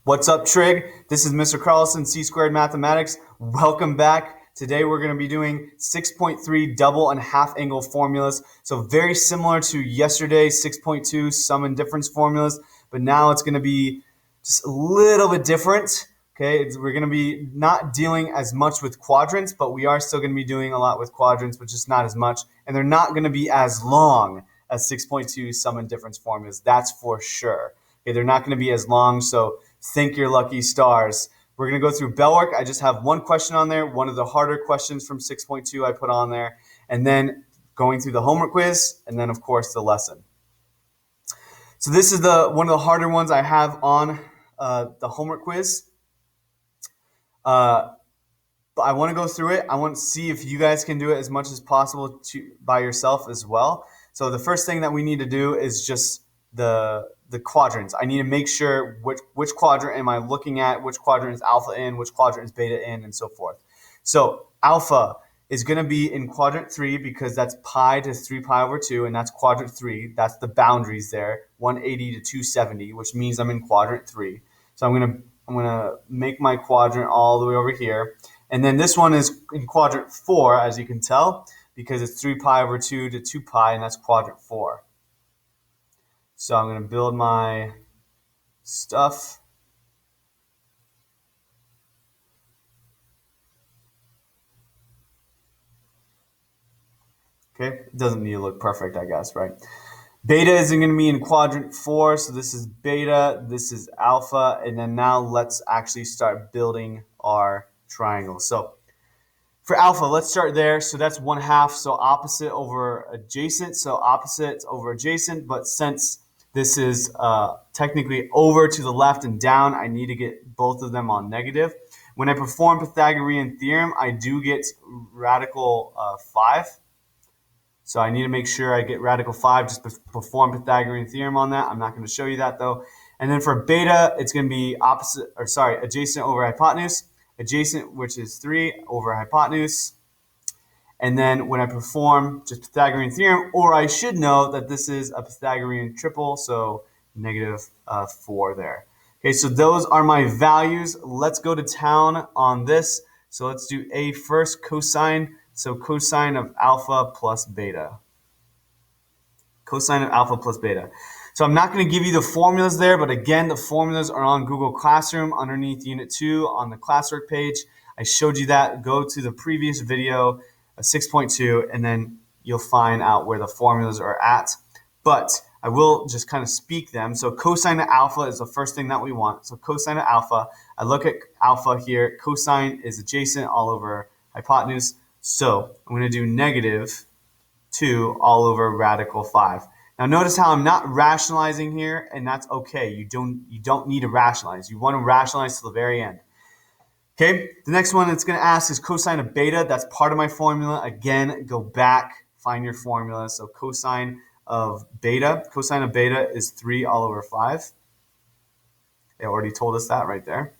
What's up, Trig? This is Mr. Carlson, C-Squared Mathematics. Welcome back. Today we're going to be doing 6.3 double and half angle formulas. So very similar to yesterday's 6.2 sum and difference formulas, but now it's going to be just a little bit different. Okay, we're going to be not dealing as much with quadrants, but we are still going to be doing a lot with quadrants, but just not as much. And they're not going to be as long as 6.2 sum and difference formulas. That's for sure. Okay, they're not going to be as long, so thank your lucky stars. We're going to go through bell work. I just have one question on there, one of the harder questions from 6.2 I put on there, and then going through the homework quiz, and then, of course, the lesson. So this is one of the harder ones I have on the homework quiz. But I want to go through it. I want to see if you guys can do it as much as possible by yourself as well. So the first thing that we need to do is just the quadrants. I need to make sure which quadrant am I looking at, which quadrant is alpha in, which quadrant is beta in, and so forth. So alpha is going to be in quadrant 3 because that's pi to 3 pi over 2, and that's quadrant 3. That's the boundaries there, 180 to 270, which means I'm in quadrant 3. So I'm going to make my quadrant all the way over here. And then this one is in quadrant 4, as you can tell, because it's 3 pi over 2 to 2 pi, and that's quadrant 4. So I'm going to build my stuff. Okay, it doesn't need to look perfect, I guess, right? Beta is going to be in quadrant 4, so this is beta, this is alpha, and then now let's actually start building our triangle. So for alpha, let's start there. So that's 1/2, so opposite over adjacent, so opposite over adjacent, but since this is technically over to the left and down, I need to get both of them on negative. When I perform Pythagorean theorem, I do get radical 5. So I need to make sure I get radical 5, just perform Pythagorean theorem on that. I'm not going to show you that though. And then for beta, it's going to be adjacent over hypotenuse. Adjacent, which is 3 over hypotenuse. And then when I perform just Pythagorean theorem, or I should know that this is a Pythagorean triple, so negative 4 there. Okay, so those are my values. Let's go to town on this. So let's do A first, cosine. So cosine of alpha plus beta. Cosine of alpha plus beta. So I'm not going to give you the formulas there, but again, the formulas are on Google Classroom underneath Unit 2 on the classwork page. I showed you that. Go to the previous video, 6.2, and then you'll find out where the formulas are at. But I will just kind of speak them. So cosine of alpha is the first thing that we want. So cosine of alpha, I look at alpha here. Cosine is adjacent all over hypotenuse. So I'm going to do negative 2 all over radical 5. Now notice how I'm not rationalizing here, and that's okay. You don't need to rationalize. You want to rationalize to the very end. Okay, the next one it's going to ask is cosine of beta. That's part of my formula. Again, go back, find your formula. So cosine of beta. Cosine of beta is 3 all over 5. They already told us that right there.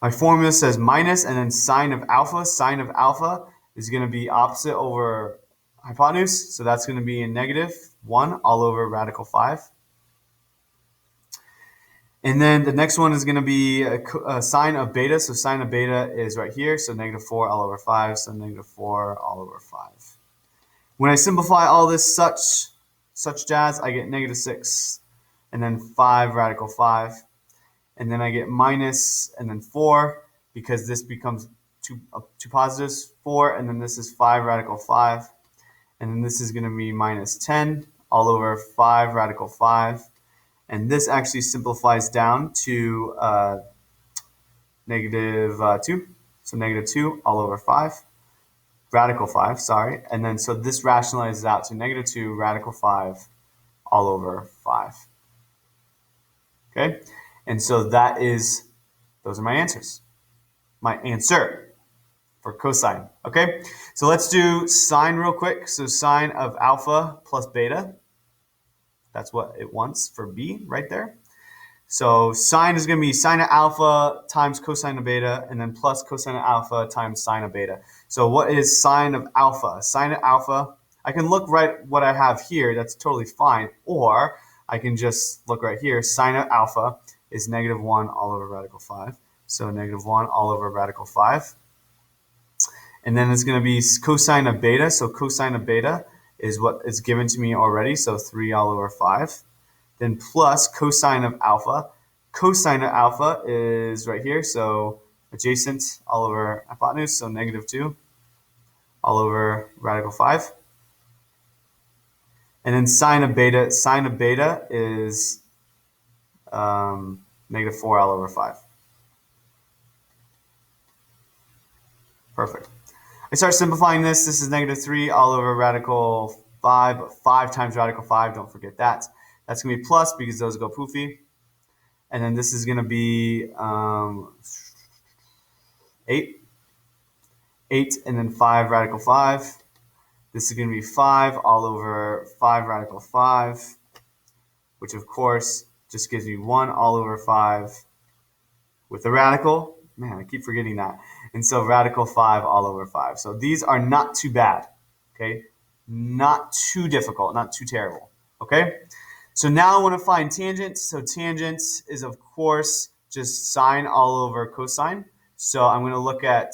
My formula says minus, and then sine of alpha. Sine of alpha is going to be opposite over hypotenuse. So that's going to be a negative 1 all over radical 5. And then the next one is going to be a sine of beta. So sine of beta is right here. So negative 4 all over 5. So negative 4 all over 5. When I simplify all this such jazz, I get negative 6 and then 5 radical 5. And then I get minus and then 4 because this becomes two positives, 4. And then this is 5 radical 5. And then this is going to be minus 10 all over 5 radical 5. And this actually simplifies down to negative 2. So negative 2 all over 5. Radical 5, sorry. And then so this rationalizes out to negative 2 radical 5 all over 5. Okay? And so those are my answers. My answer for cosine. Okay? So let's do sine real quick. So sine of alpha plus beta. That's what it wants for B right there. So sine is going to be sine of alpha times cosine of beta, and then plus cosine of alpha times sine of beta. So what is sine of alpha? Sine of alpha, I can look right what I have here. That's totally fine. Or I can just look right here. Sine of alpha is negative 1 all over radical 5. So negative 1 all over radical 5. And then it's going to be cosine of beta. So cosine of beta is what is given to me already. So 3 all over 5. Then plus cosine of alpha. Cosine of alpha is right here. So adjacent all over hypotenuse. So negative 2 all over radical 5. And then sine of beta is negative 4 all over 5. Perfect. I start simplifying this. This is negative 3 all over radical 5, but 5 times radical 5, don't forget that. That's going to be plus because those go poofy. And then this is going to be 8. 8 and then 5 radical 5. This is going to be 5 all over 5 radical 5, which of course just gives me 1 all over 5 with the radical. Man, I keep forgetting that. And so radical 5 all over 5. So these are not too bad, okay? Not too difficult, not too terrible, okay? So now I want to find tangent. So tangent is, of course, just sine all over cosine. So I'm going to look at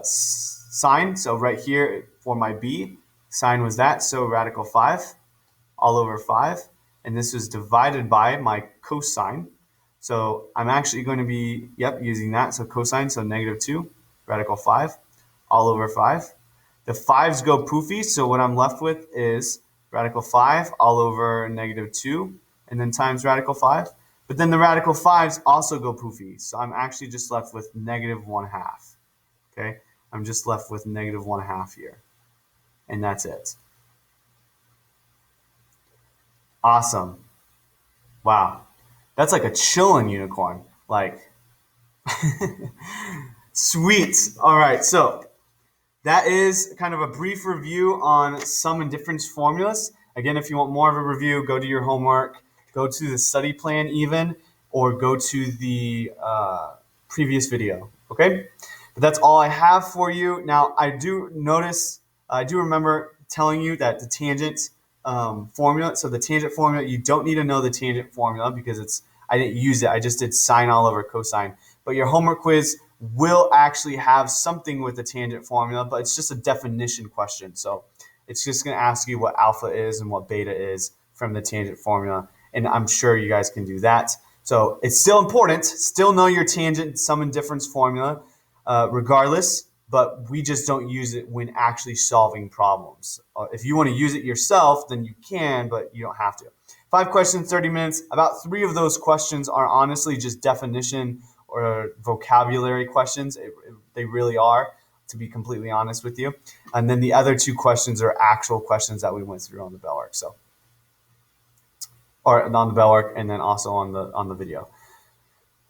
sine. So right here for my b, sine was that. So radical 5 all over 5. And this was divided by my cosine. So I'm actually going to be, using that. So cosine, so negative 2, radical 5, all over 5. The 5s go poofy, so what I'm left with is radical 5 all over negative 2, and then times radical 5. But then the radical 5s also go poofy, so I'm actually just left with negative 1/2. Okay, I'm just left with negative 1/2 here. And that's it. Awesome. Wow. That's like a chillin' unicorn. Like, sweet. All right, so that is kind of a brief review on sum and difference formulas. Again, if you want more of a review, go to your homework, go to the study plan even, or go to the previous video, okay? But that's all I have for you. Now, I do remember telling you that the tangent formula, so the tangent formula, you don't need to know the tangent formula because I didn't use it. I just did sine all over cosine. But your homework quiz will actually have something with the tangent formula, but it's just a definition question. So it's just going to ask you what alpha is and what beta is from the tangent formula. And I'm sure you guys can do that. So it's still important. Still know your tangent sum and difference formula regardless, but we just don't use it when actually solving problems. If you want to use it yourself, then you can, but you don't have to. 5 questions, 30 minutes. About 3 of those questions are honestly just definition or vocabulary questions. They really are, to be completely honest with you. And then the other 2 questions are actual questions that we went through on the bell work. So, or on the bell work, and then also on the video.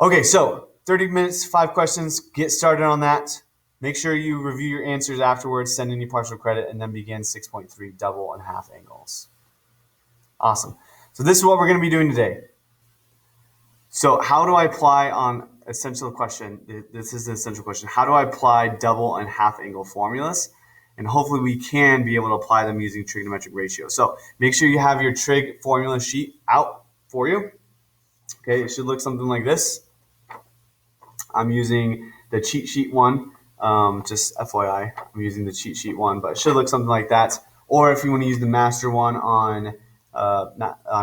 Okay, so 30 minutes, 5 questions. Get started on that. Make sure you review your answers afterwards, send in your partial credit, and then begin 6.3 double and half angles. Awesome. So this is what we're going to be doing today. So how do I apply on essential question? This is the essential question. How do I apply double and half angle formulas? And hopefully we can be able to apply them using trigonometric ratio. So make sure you have your trig formula sheet out for you. Okay, it should look something like this. I'm using the cheat sheet one. Just FYI, I'm using the cheat sheet one, but it should look something like that. Or if you want to use the master one on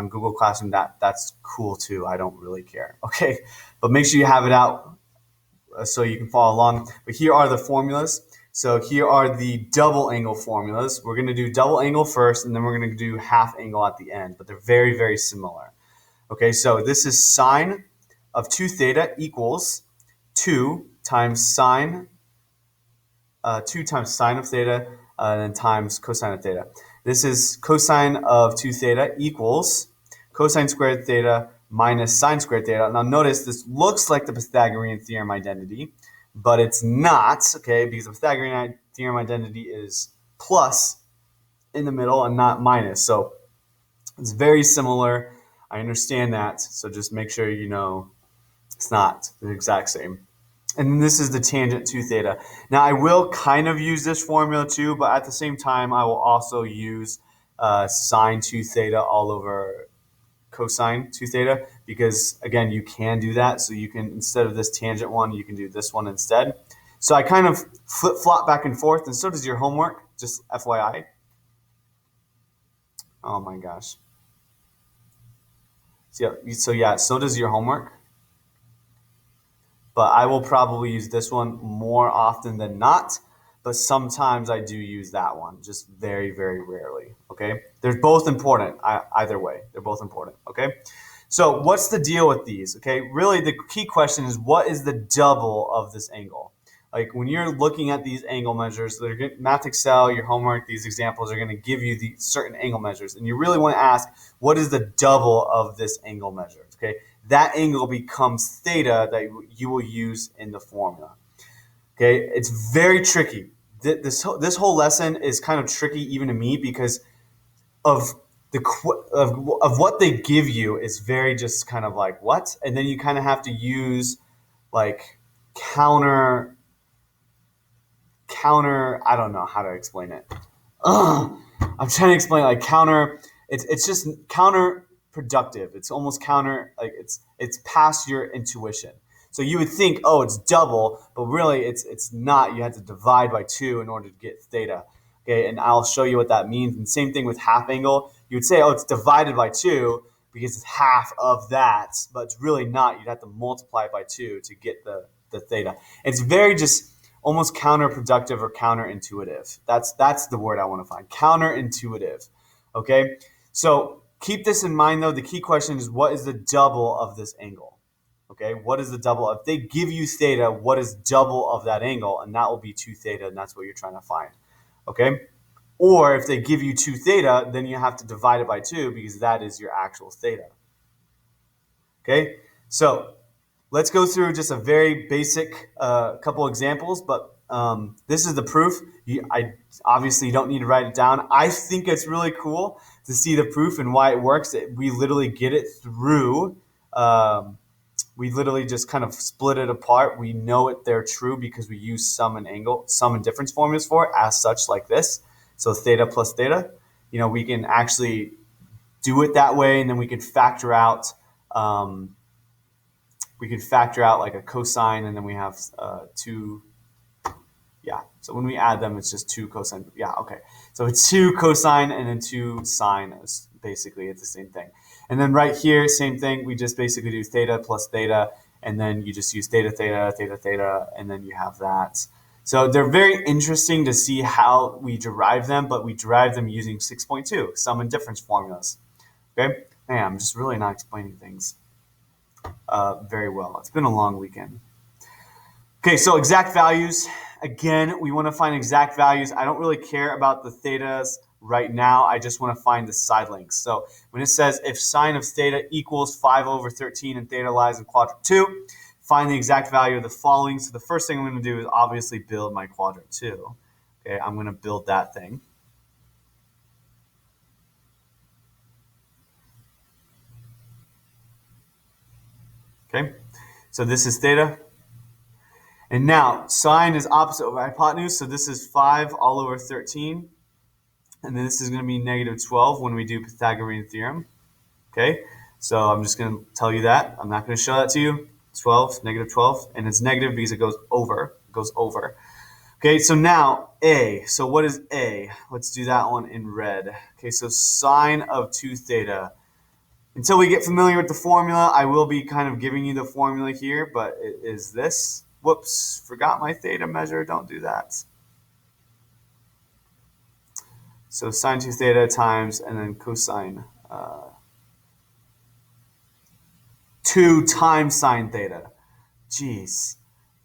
Google Classroom, that's cool too. I don't really care. Okay, but make sure you have it out so you can follow along. But here are the formulas. So here are the double angle formulas. We're going to do double angle first, and then we're going to do half angle at the end. But they're very, very similar. Okay, so this is sine of 2 theta equals 2 times sine of theta, and then times cosine of theta. This is cosine of 2 theta equals cosine squared theta minus sine squared theta. Now notice this looks like the Pythagorean theorem identity, but it's not, okay, because the Pythagorean theorem identity is plus in the middle and not minus. So it's very similar. I understand that, so just make sure you know it's not the exact same. And then this is the tangent 2 theta. Now I will kind of use this formula too, but at the same time I will also use sine 2 theta all over cosine 2 theta, because again, you can do that. So you can, instead of this tangent one, you can do this one instead. So I kind of flip-flop back and forth, and so does your homework, just FYI. Oh my gosh. So yeah, so does your homework. But I will probably use this one more often than not. But sometimes I do use that one, just very, very rarely. Okay, they're both important. Either way, they're both important. Okay, so what's the deal with these? Okay, really the key question is, what is the double of this angle? Like when you're looking at these angle measures, they're Math Excel, your homework, these examples are going to give you the certain angle measures, and you really want to ask, what is the double of this angle measure? Okay, that angle becomes theta that you will use in the formula. Okay, it's very tricky. This whole lesson is kind of tricky even to me, because of of what they give you is very just kind of like what, and then you kind of have to use like counter. I don't know how to explain it. I'm trying to explain like counter. It's just counterproductive. It's almost counter, like it's past your intuition. So you would think, oh, it's double, but really it's not. You have to divide by 2 in order to get theta. Okay, and I'll show you what that means. And same thing with half angle. You would say, oh, it's divided by 2 because it's half of that, but it's really not. You'd have to multiply it by 2 to get the theta. It's very just almost counterproductive or counterintuitive. That's the word I want to find. Counterintuitive. Okay? So keep this in mind though. The key question is, what is the double of this angle? Okay? What is the double? If they give you theta, what is double of that angle? And that will be 2 theta, and that's what you're trying to find. Okay? Or if they give you 2 theta, then you have to divide it by 2 because that is your actual theta. Okay? So let's go through just a very basic couple examples, but this is the proof. I obviously don't need to write it down. I think it's really cool to see the proof and why it works. We literally get it through. We literally just kind of split it apart. We know they're true because we use sum and difference formulas for it as such, like this. So theta plus theta. We can actually do it that way, and then we can factor out. Like a cosine, and then we have 2. Yeah, so when we add them, it's just 2 cosine. Yeah, okay. So it's 2 cosine and then 2 sine. Basically, it's the same thing. And then right here, same thing. We just basically do theta plus theta, and then you just use theta, theta, theta, theta, and then you have that. So they're very interesting to see how we derive them, but we derive them using 6.2, sum and difference formulas. Okay? Man, I'm just really not explaining things very well. It's been a long weekend. Okay, so exact values. Again, we want to find exact values. I don't really care about the thetas right now. I just want to find the side lengths. So when it says if sine of theta equals 5/13 and theta lies in quadrant 2, find the exact value of the following. So the first thing I'm going to do is obviously build my quadrant 2. Okay, I'm going to build that thing. Okay, so this is theta. And now, sine is opposite of hypotenuse, so this is 5/13. And then this is going to be -12 when we do Pythagorean theorem. Okay, so I'm just going to tell you that. I'm not going to show that to you. 12, -12, and it's negative because it goes over. It goes over. Okay, so now A. So what is A? Let's do that one in red. Okay, so sine of 2 theta. Until we get familiar with the formula, I will be kind of giving you the formula here, but it is this. Whoops, forgot my theta measure. Don't do that. So sine 2 theta times, and then cosine 2 times sine theta. Jeez,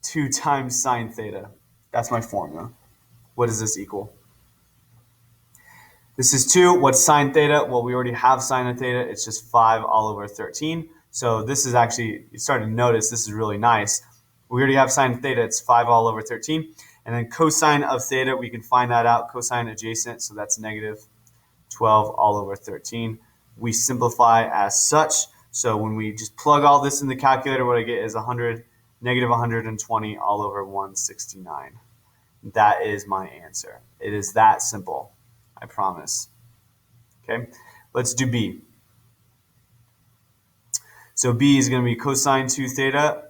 2 times sine theta. That's my formula. What does this equal? This is 2. What's sine theta? Well, we already have sine of theta. It's just 5/13. So this is actually, you start to notice this is really nice. We already have sine of theta. It's 5/13. And then cosine of theta, we can find that out. Cosine adjacent, so that's -12/13. We simplify as such. So when we just plug all this in the calculator, what I get is -120/169. That is my answer. It is that simple. I promise. Okay, let's do B. So B is going to be cosine 2 theta.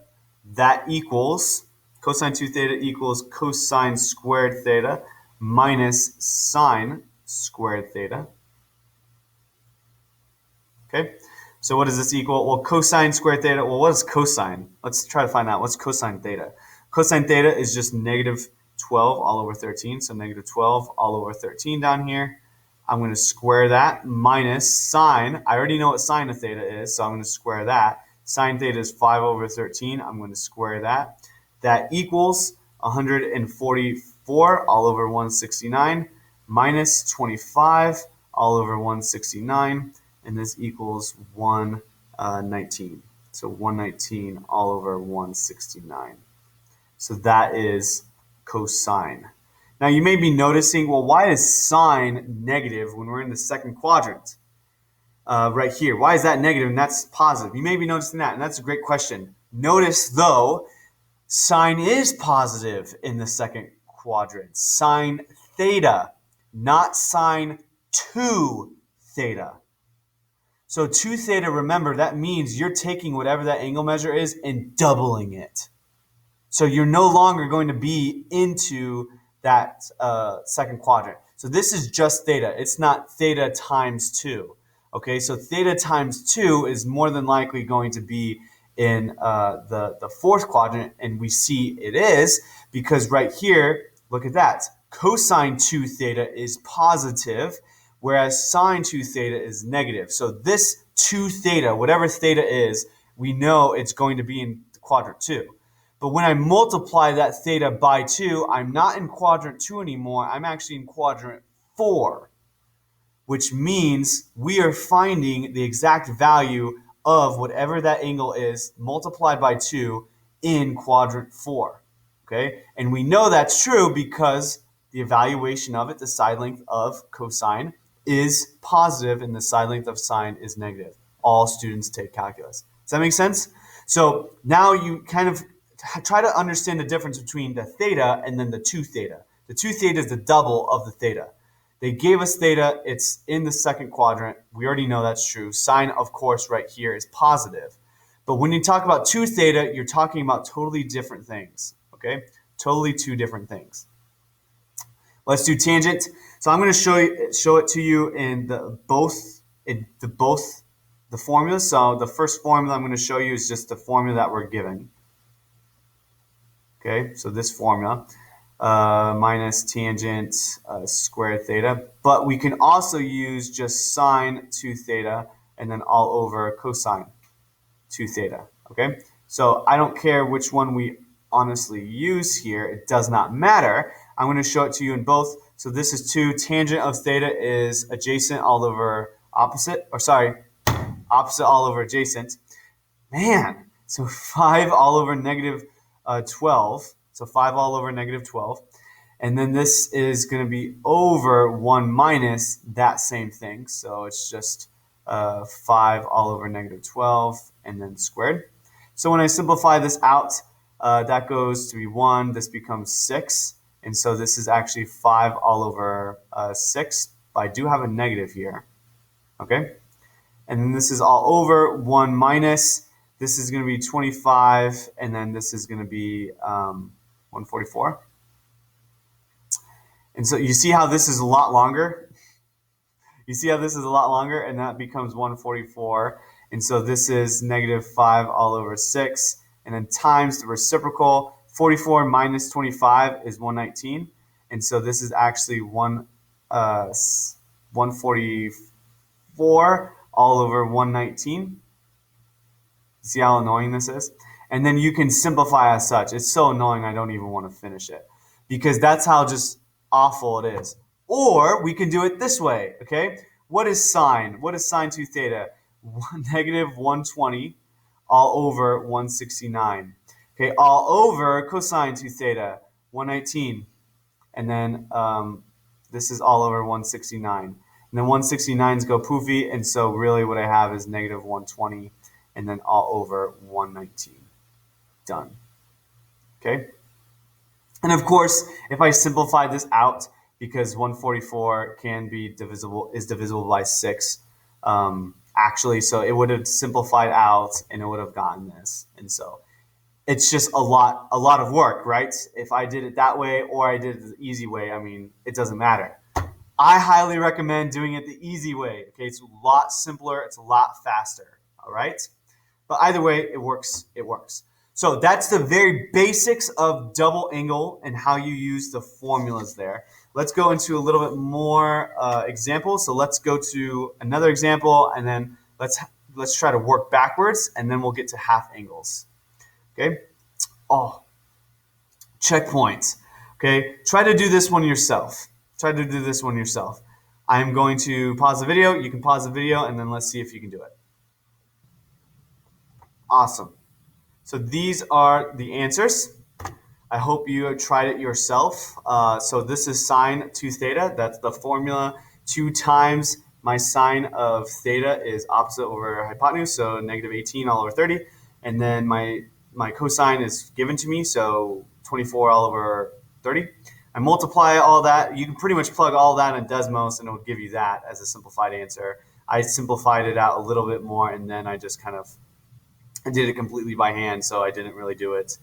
That equals, cosine 2 theta equals cosine squared theta minus sine squared theta. Okay, so what does this equal? Well, cosine squared theta, well, what is cosine? Let's try to find out. What's cosine theta? Cosine theta is just negative 12 all over 13, so negative 12 all over 13 down here. I'm going to square that minus sine. I already know what sine of theta is, so I'm going to square that. Sine theta is 5 over 13. I'm going to square that. That equals 144 all over 169 minus 25 all over 169. And this equals 119. So 119 all over 169. So that is cosine. Now you may be noticing, well, why is sine negative when we're in the second quadrant? Right here. Why is that negative and that's positive? You may be noticing that, and that's a great question. Notice, though, sine is positive in the second quadrant. Sine theta, not sine 2 theta. So 2 theta, remember, that means you're taking whatever that angle measure is and doubling it. So you're no longer going to be into that second quadrant. So this is just theta. It's not theta times 2. Okay, so theta times 2 is more than likely going to be in the fourth quadrant, and we see it is because right here, look at that. Cosine 2 theta is positive, whereas sine 2 theta is negative. So this 2 theta, whatever theta is, we know it's going to be in quadrant 2. But when I multiply that theta by 2, I'm not in quadrant 2 anymore. I'm actually in quadrant 4, which means we are finding the exact value of whatever that angle is multiplied by 2 in quadrant 4. Okay? And we know that's true because the evaluation of it, the side length of cosine, is positive and the side length of sine is negative. All students take calculus. Does that make sense? So now you kind of try to understand the difference between the theta and then the 2 theta. The 2 theta is the double of the theta. They gave us theta. It's in the second quadrant. We already know that's true. Sine, of course, right here is positive. But when you talk about 2 theta, you're talking about totally different things. Okay? Totally 2 different things. Let's do tangent. So I'm going to show it to you in both the formulas. So the first formula I'm going to show you is just the formula that we're given. Okay, so this formula minus tangent squared theta, but we can also use just sine 2 theta and then all over cosine 2 theta. Okay, so I don't care which one we honestly use here. It does not matter. I'm going to show it to you in both. So this is 2. Tangent of theta is adjacent all over opposite, or sorry, opposite all over adjacent. Man, so 5 all over negative 12. So 5 all over negative 12. And then this is going to be over 1 minus that same thing. So it's just 5 all over negative 12 and then squared. So when I simplify this out, that goes to be 1. This becomes 6. And so this is actually 5 all over 6. But I do have a negative here. Okay? And then this is all over 1 minus. This is going to be 25, and then this is going to be 144. And so you see how this is a lot longer? You see how this is a lot longer, and that becomes 144. And so this is negative 5 all over 6, and then times the reciprocal. 44 minus 25 is 119. And so this is actually 144 all over 119. See how annoying this is? And then you can simplify as such. It's so annoying I don't even want to finish it because that's how just awful it is. Or we can do it this way, okay? What is sine? What is sine 2 theta? Negative 120 all over 169. Okay, all over cosine 2 theta, 119. And then this is all over 169. And then 169s go poofy, and so really what I have is negative 120 and then all over 119. Done. Okay? And of course, if I simplify this out, because 144 is divisible by 6, actually. So it would have simplified out and it would have gotten this. And so it's just a lot of work, right? If I did it that way or I did it the easy way, I mean, it doesn't matter. I highly recommend doing it the easy way. Okay, it's a lot simpler, it's a lot faster. All right, but either way, it works. It works. So that's the very basics of double angle and how you use the formulas there. Let's go into a little bit more examples. So let's go to another example, and then let's try to work backwards, and then we'll get to half angles. Okay. Oh, checkpoints. Okay, try to do this one yourself. Try to do this one yourself. I'm going to pause the video. You can pause the video, and then let's see if you can do it. Awesome. So these are the answers. I hope you tried it yourself. So this is sine 2 theta. That's the formula. 2 times my sine of theta is opposite over hypotenuse, so negative 18 all over 30. And then my cosine is given to me, so 24 all over 30. I multiply all that. You can pretty much plug all that in Desmos, and it will give you that as a simplified answer. I simplified it out a little bit more, and then I just kind of I did it completely by hand, so I didn't really do it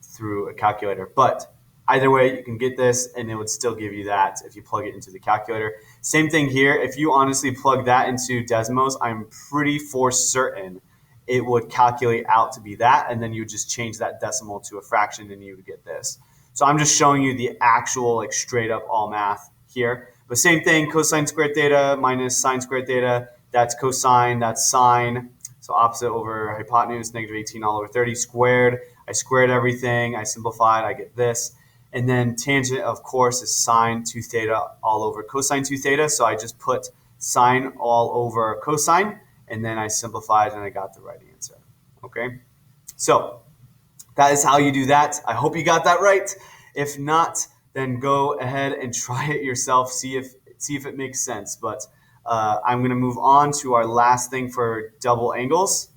through a calculator. But either way, you can get this, and it would still give you that if you plug it into the calculator. Same thing here. If you honestly plug that into Desmos, I'm pretty for certain it would calculate out to be that, and then you would just change that decimal to a fraction, and you would get this. So I'm just showing you the actual, like, straight up all math here. But same thing, cosine squared theta minus sine squared theta. That's cosine, that's sine. So opposite over hypotenuse, negative 18 all over 30 squared. I squared everything. I simplified. I get this. And then tangent, of course, is sine 2 theta all over cosine 2 theta. So I just put sine all over cosine, and then I simplified, and I got the right answer. Okay? So that is how you do that. I hope you got that right. If not, then go ahead and try it yourself. See if it makes sense. But I'm going to move on to our last thing for double angles,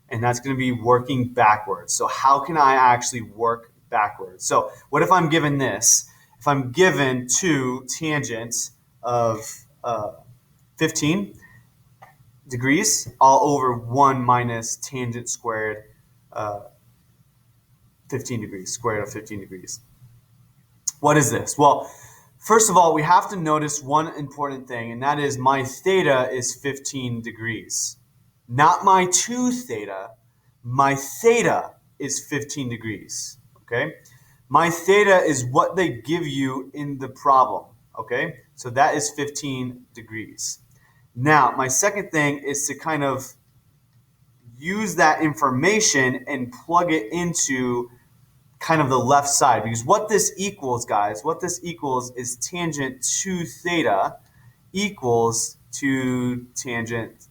and that's going to be working backwards. So how can I actually work backwards? So what if I'm given this? If I'm given 2 tangents of 15 degrees all over 1 minus tangent squared 15 degrees, square root of 15 degrees. What is this? Well, first of all, we have to notice one important thing, and that is my theta is 15 degrees. Not my 2 theta. My theta is 15 degrees, okay? My theta is what they give you in the problem, okay? So that is 15 degrees. Now, my second thing is to kind of use that information and plug it into kind of the left side, because what this equals, guys, what this equals is tangent 2 theta equals 2 tangent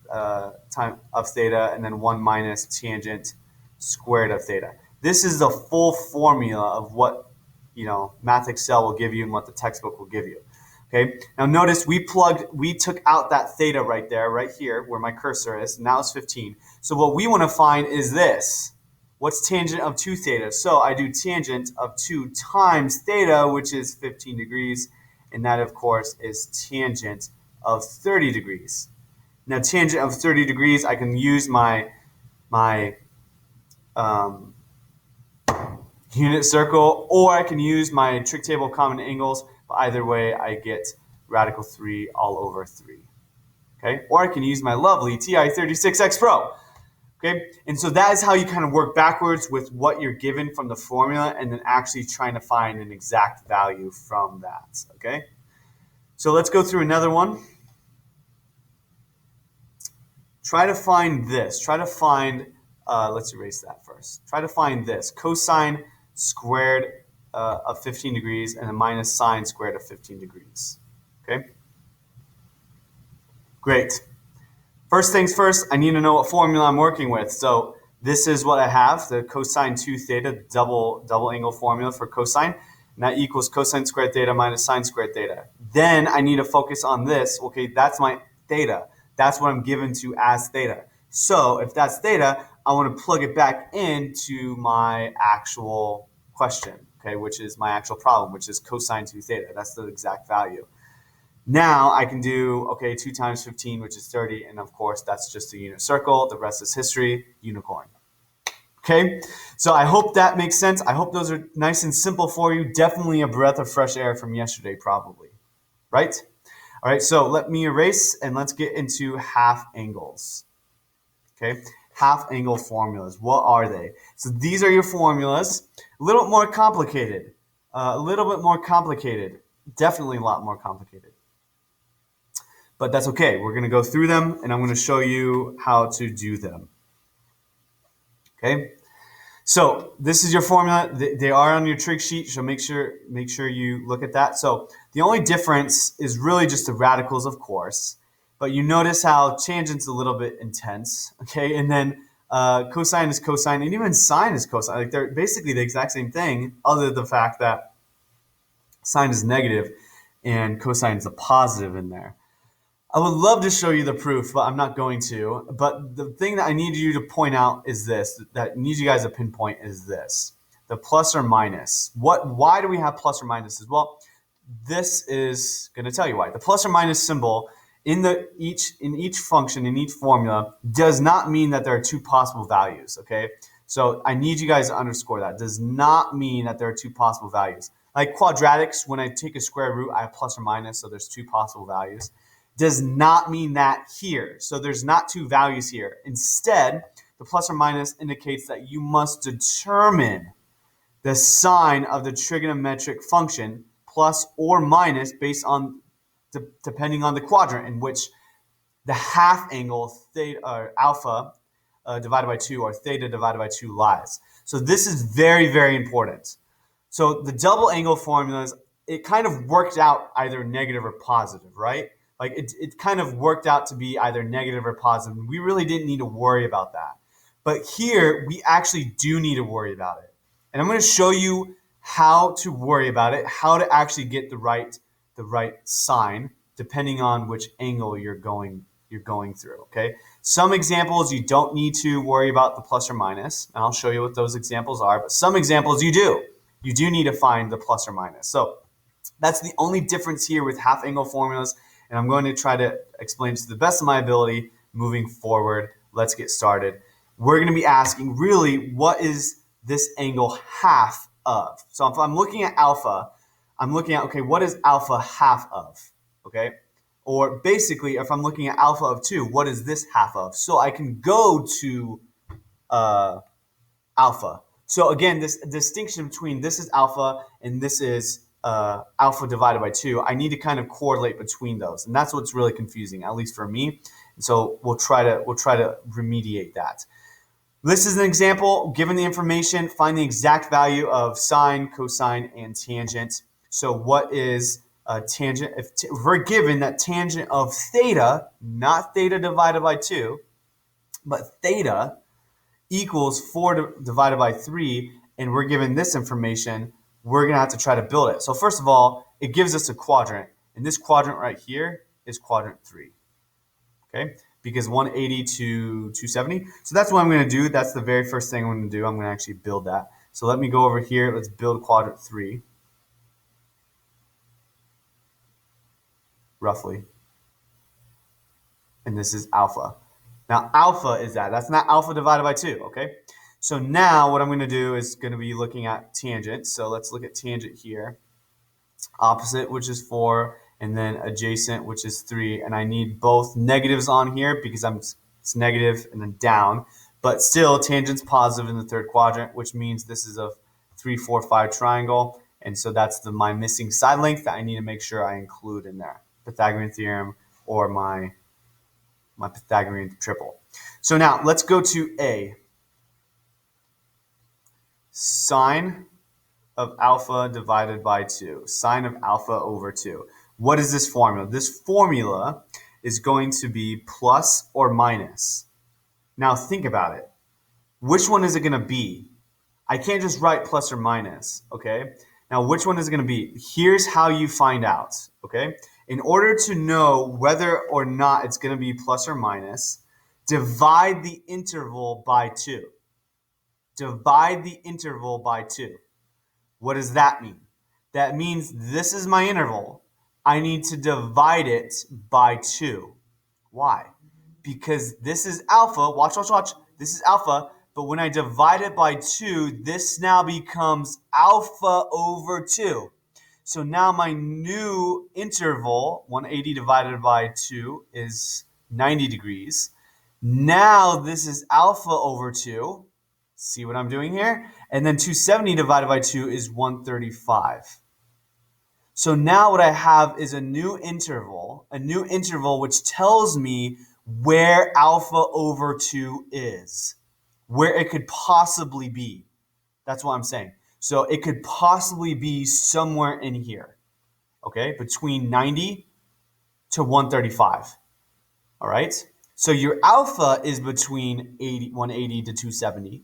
time of theta and then 1 minus tangent squared of theta. This is the full formula of what, you know, Math Excel will give you and what the textbook will give you. Okay. Now notice we took out that theta right there, right here where my cursor is. Now it's 15. So what we want to find is this. What's tangent of 2 theta? So I do tangent of 2 times theta, which is 15 degrees. And that, of course, is tangent of 30 degrees. Now, tangent of 30 degrees, I can use my unit circle, or I can use my trig table of common angles. But either way, I get radical 3 all over 3. Okay? Or I can use my lovely TI-36X Pro. Okay, and so that is how you kind of work backwards with what you're given from the formula and then actually trying to find an exact value from that, okay? So let's go through another one. Try to find this. Try to find, let's erase that first. Try to find this, cosine squared of 15 degrees and then minus sine squared of 15 degrees, okay? Great. First things first, I need to know what formula I'm working with. So this is what I have, the cosine 2 theta double angle formula for cosine. And that equals cosine squared theta minus sine squared theta. Then I need to focus on this. Okay, that's my theta. That's what I'm given to as theta. So if that's theta, I want to plug it back into my actual question, okay, which is my actual problem, which is cosine 2 theta. That's the exact value. Now I can do, okay, 2 times 15, which is 30. And of course, that's just a unit circle. The rest is history, unicorn. Okay, so I hope that makes sense. I hope those are nice and simple for you. Definitely a breath of fresh air from yesterday, probably. Right? All right, so let me erase and let's get into half angles. Okay, half angle formulas. What are they? So these are your formulas. A little more complicated. A little bit more complicated. Definitely a lot more complicated. But that's okay. We're going to go through them and I'm going to show you how to do them. Okay? So this is your formula. They are on your trig sheet, so make sure you look at that. So the only difference is really just the radicals, of course. But you notice how tangent's a little bit intense, okay? And then cosine is cosine, and even sine is cosine. Like they're basically the exact same thing, other than the fact that sine is negative and cosine is a positive in there. I would love to show you the proof, but I'm not going to. But the thing that I need you to point out is this, that I need you guys to pinpoint is this, the plus or minus. Why do we have plus or minuses? Well, this is going to tell you why. The plus or minus symbol in each function, in each formula, does not mean that there are two possible values, okay? So I need you guys to underscore that. It does not mean that there are two possible values. Like quadratics, when I take a square root, I have plus or minus, so there's two possible values. Does not mean that here. So there's not two values here. Instead, the plus or minus indicates that you must determine the sign of the trigonometric function plus or minus based on depending on the quadrant in which the half angle theta or alpha divided by 2 or theta divided by 2 lies. So this is very, very important. So the double angle formulas, it kind of worked out either negative or positive, right? Like it kind of worked out to be either negative or positive. We really didn't need to worry about that. But here, we actually do need to worry about it. And I'm going to show you how to worry about it, how to actually get the right sign, depending on which angle you're going through, okay? Some examples, you don't need to worry about the plus or minus, and I'll show you what those examples are. But some examples, you do. You do need to find the plus or minus. So that's the only difference here with half angle formulas, and I'm going to try to explain to the best of my ability moving forward. Let's get started. We're going to be asking, really, what is this angle half of? So if I'm looking at alpha, I'm looking at, okay, what is alpha half of? Okay? Or basically, if I'm looking at alpha of 2, what is this half of? So I can go to alpha. So again, this distinction between this is alpha and this is alpha divided by 2, I need to kind of correlate between those, and that's what's really confusing, at least for me. And so we'll try to remediate that. This is an example. Given the information, find the exact value of sine, cosine, and tangent. So what is tangent? If we're given that tangent of theta, not theta divided by 2, but theta equals 4 divided by 3, and we're given this information, we're going to have to try to build it. So first of all, it gives us a quadrant, and this quadrant right here is quadrant 3, okay? Because 180 to 270. So that's what I'm going to do. That's the very first thing I'm going to do. I'm going to actually build that. So let me go over here. Let's build quadrant 3, roughly. And this is alpha. Now, alpha is that. That's not alpha divided by 2, okay? So now what I'm going to do is going to be looking at tangent. So let's look at tangent here. Opposite, which is 4, and then adjacent, which is 3. And I need both negatives on here because it's negative and then down. But still, tangent's positive in the third quadrant, which means this is a 3, 4, 5 triangle. And so that's my missing side length that I need to make sure I include in there. Pythagorean theorem or my Pythagorean triple. So now let's go to A. Sine of alpha divided by 2. Sine of alpha over 2. What is this formula? This formula is going to be plus or minus. Now think about it. Which one is it going to be? I can't just write plus or minus, okay? Now which one is it going to be? Here's how you find out, okay? In order to know whether or not it's going to be plus or minus, divide the interval by 2. Divide the interval by 2. What does that mean? That means this is my interval. I need to divide it by 2. Why? Because this is alpha. Watch, watch, watch. This is alpha. But when I divide it by 2, this now becomes alpha over 2. So now my new interval, 180 divided by 2, is 90 degrees. Now this is alpha over 2. See what I'm doing here? And then 270 divided by 2 is 135. So now what I have is a new interval which tells me where alpha over 2 is, where it could possibly be. That's what I'm saying. So it could possibly be somewhere in here, okay, between 90 to 135, all right? So your alpha is between 180 to 270.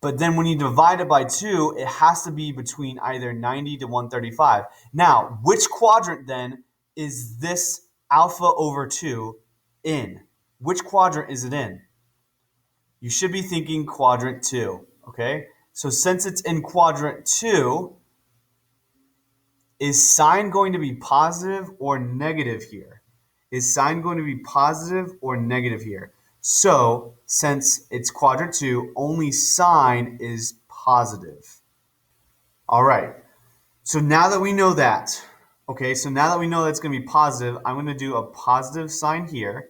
But then when you divide it by 2, it has to be between either 90 to 135. Now, which quadrant then is this alpha over 2 in? Which quadrant is it in? You should be thinking quadrant 2, okay? So since it's in quadrant 2, is sine going to be positive or negative here? Is sine going to be positive or negative here? So, since it's quadrant 2, only sine is positive. All right. So now that we know that, okay, so now that we know that's going to be positive, I'm going to do a positive sign here.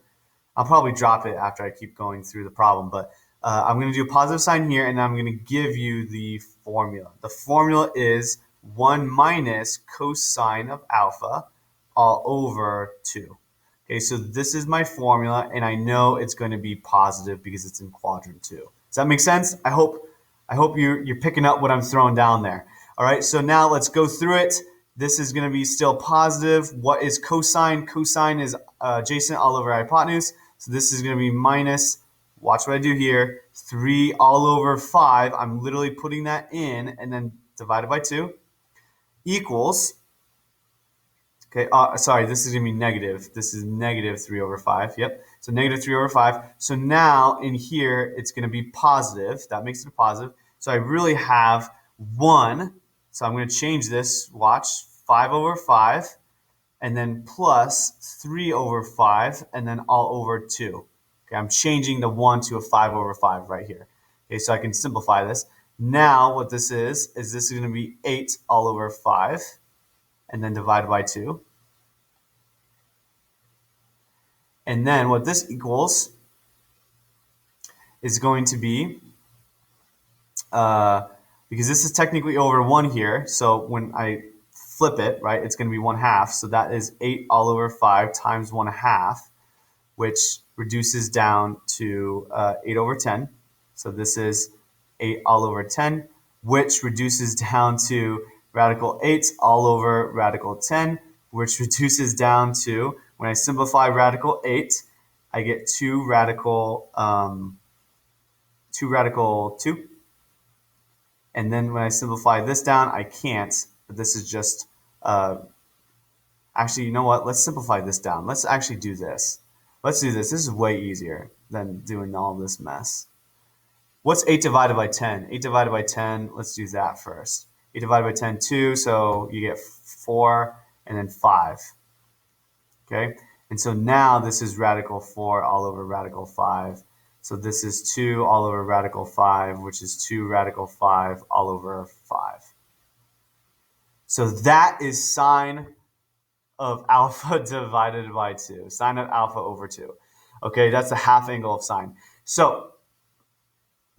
I'll probably drop it after I keep going through the problem, but I'm going to do a positive sign here, and I'm going to give you the formula. The formula is 1 minus cosine of alpha all over 2. Okay, so this is my formula, and I know it's going to be positive because it's in quadrant 2. Does that make sense? I hope you're picking up what I'm throwing down there. All right, so now let's go through it. This is going to be still positive. What is cosine? Cosine is adjacent all over hypotenuse. So this is going to be minus, watch what I do here, 3 all over 5. I'm literally putting that in and then divided by 2 equals, okay, sorry, this is going to be negative. This is negative 3 over 5. Yep, so negative 3 over 5. So now in here, it's going to be positive. That makes it a positive. So I really have 1. So I'm going to change this, watch, 5 over 5, and then plus 3 over 5, and then all over 2. Okay, I'm changing the 1 to a 5 over 5 right here. Okay, so I can simplify this. Now what this is this is going to be 8 all over 5, and then divided by 2. And then what this equals is going to be, because this is technically over 1 here, so when I flip it, right, it's going to be 1/2. So that is 8 all over 5 times 1/2, which reduces down to 8 over 10. So this is 8 all over 10, which reduces down to radical 8 all over radical 10, which reduces down to, when I simplify radical 8, I get 2 radical 2. And then when I simplify this down, I can't, but this is just, actually, you know what? Let's simplify this down. Let's actually do this. Let's do this. This is way easier than doing all this mess. What's 8 divided by 10? 8 divided by 10, let's do that first. 8 divided by 10, 2, so you get 4 and then 5. Okay? And so now this is radical 4 all over radical 5. So this is 2 all over radical 5, which is 2 radical 5 all over 5. So that is sine of alpha divided by 2. Sine of alpha over 2. Okay, that's the half angle of sine. So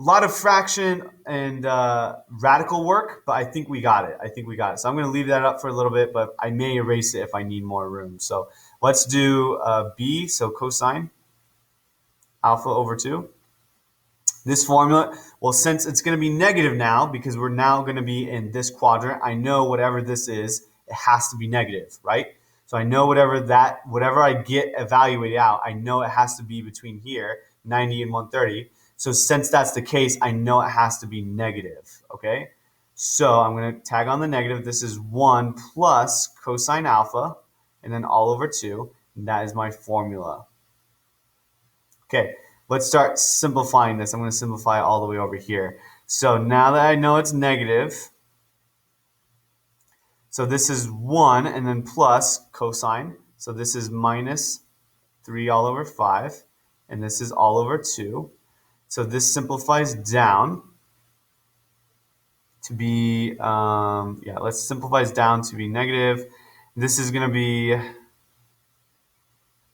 a lot of fraction and radical work, but I think we got it. So I'm going to leave that up for a little bit, but I may erase it if I need more room. So let's do b, so cosine alpha over 2. This formula, well, since it's going to be negative now, because we're now going to be in this quadrant, I know whatever this is, it has to be negative, right? So I know whatever I get evaluated out, I know it has to be between here, 90 and 130. So since that's the case, I know it has to be negative, okay? So I'm going to tag on the negative. This is 1 plus cosine alpha, and then all over 2, and that is my formula. Okay, let's start simplifying this. I'm going to simplify all the way over here. So now that I know it's negative, So this is 1 and then plus cosine. So this is minus 3 all over 5. And this is all over 2. So this simplifies down to be, let's simplify down to be negative. This is going to be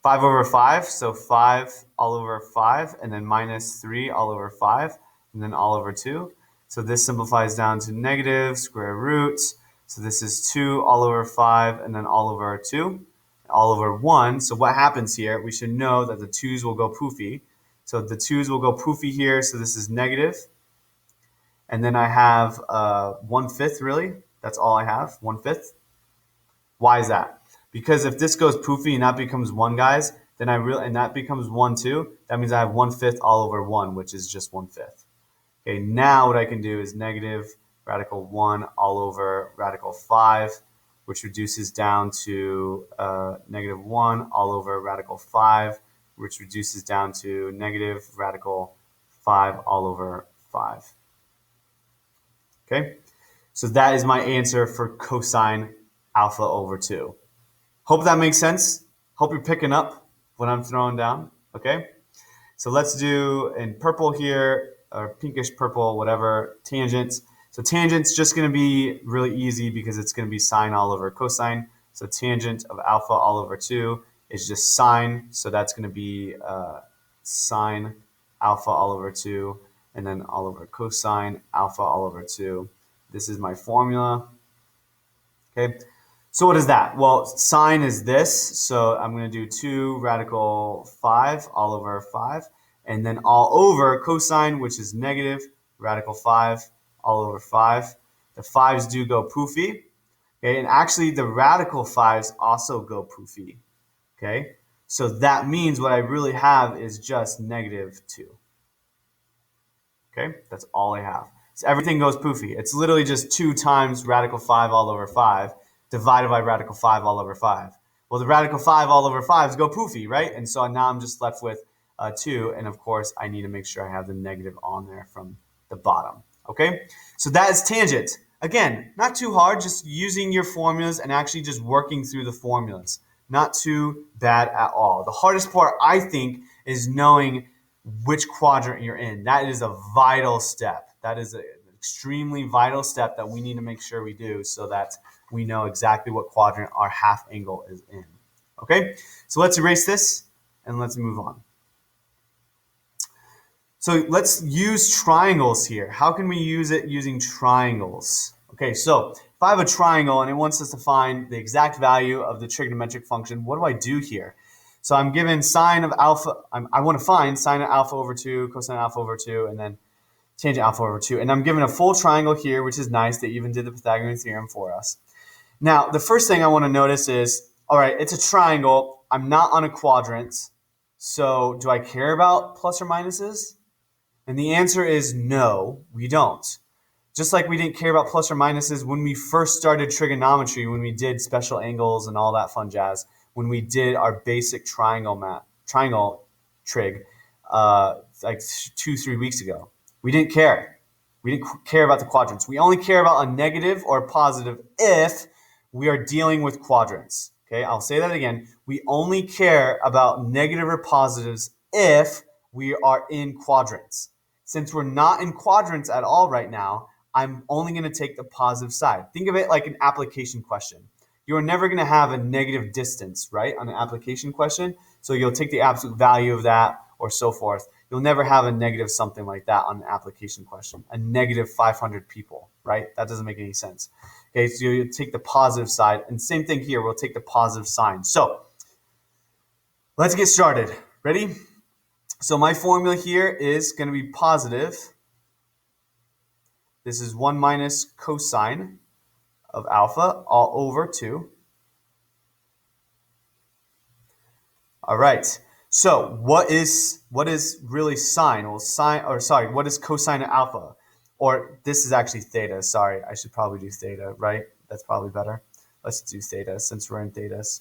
5 over 5, so 5 all over 5, and then minus 3 all over 5, and then all over 2. So this simplifies down to negative square root. So this is 2 all over 5, and then all over 2, all over 1. So what happens here, we should know that the 2's will go poofy. So the 2's will go poofy here, so this is negative. And then I have 1/5, really. That's all I have, 1/5. Why is that? Because if this goes poofy and that becomes 1, guys, then and that becomes 1 too, that means I have 1/5 all over 1, which is just 1/5. Okay, now what I can do is negative radical 1 all over radical 5, which reduces down to negative 1 all over radical 5, which reduces down to negative radical 5 all over 5. Okay, so that is my answer for cosine alpha over 2. Hope that makes sense. Hope you're picking up what I'm throwing down. Okay, so let's do in purple here, or pinkish purple, whatever, tangent. So tangent's just going to be really easy because it's going to be sine all over cosine. So tangent of alpha all over 2 is just sine. So that's going to be sine alpha all over 2, and then all over cosine alpha all over 2. This is my formula. Okay, so what is that? Well, sine is this, so I'm going to do 2 radical 5 all over 5, and then all over cosine, which is negative radical 5 all over 5. The 5's do go poofy, okay, and actually the radical 5's also go poofy, okay? So that means what I really have is just negative 2. Okay, that's all I have. So everything goes poofy. It's literally just 2 times radical 5 all over 5 divided by radical 5 all over 5. Well, the radical 5 all over 5s go poofy, right? And so now I'm just left with 2. And of course, I need to make sure I have the negative on there from the bottom. Okay, so that is tangent. Again, not too hard, just using your formulas and actually just working through the formulas. Not too bad at all. The hardest part, I think, is knowing which quadrant you're in. That is a vital step. That is an extremely vital step that we need to make sure we do so that we know exactly what quadrant our half angle is in. Okay, so let's erase this and let's move on. So let's use triangles here. How can we use it using triangles? Okay, so if I have a triangle and it wants us to find the exact value of the trigonometric function, what do I do here? So I'm given sine of alpha. I want to find sine of alpha over 2, cosine alpha over 2, and then tangent alpha over 2. And I'm given a full triangle here, which is nice. They even did the Pythagorean theorem for us. Now, the first thing I want to notice is, all right, it's a triangle. I'm not on a quadrant. So do I care about plus or minuses? And the answer is no, we don't. Just like we didn't care about plus or minuses when we first started trigonometry, when we did special angles and all that fun jazz, when we did our basic triangle trig, like 2-3 weeks ago. We didn't care. We didn't care about the quadrants. We only care about a negative or a positive if we are dealing with quadrants. Okay, I'll say that again. We only care about negative or positives if we are in quadrants. Since we're not in quadrants at all right now, I'm only going to take the positive side. Think of it like an application question. You're never going to have a negative distance, right, on an application question. So you'll take the absolute value of that or so forth. You'll never have a negative something like that on an application question. A negative 500 people, right? That doesn't make any sense. Okay, so you take the positive side. And same thing here, we'll take the positive sign. So let's get started. Ready? So my formula here is going to be positive. This is 1 minus cosine of alpha all over 2. All right. So what is really sine? Well, what is cosine of alpha? Or this is actually theta. Sorry, I should probably do theta, right? That's probably better. Let's do theta since we're in thetas.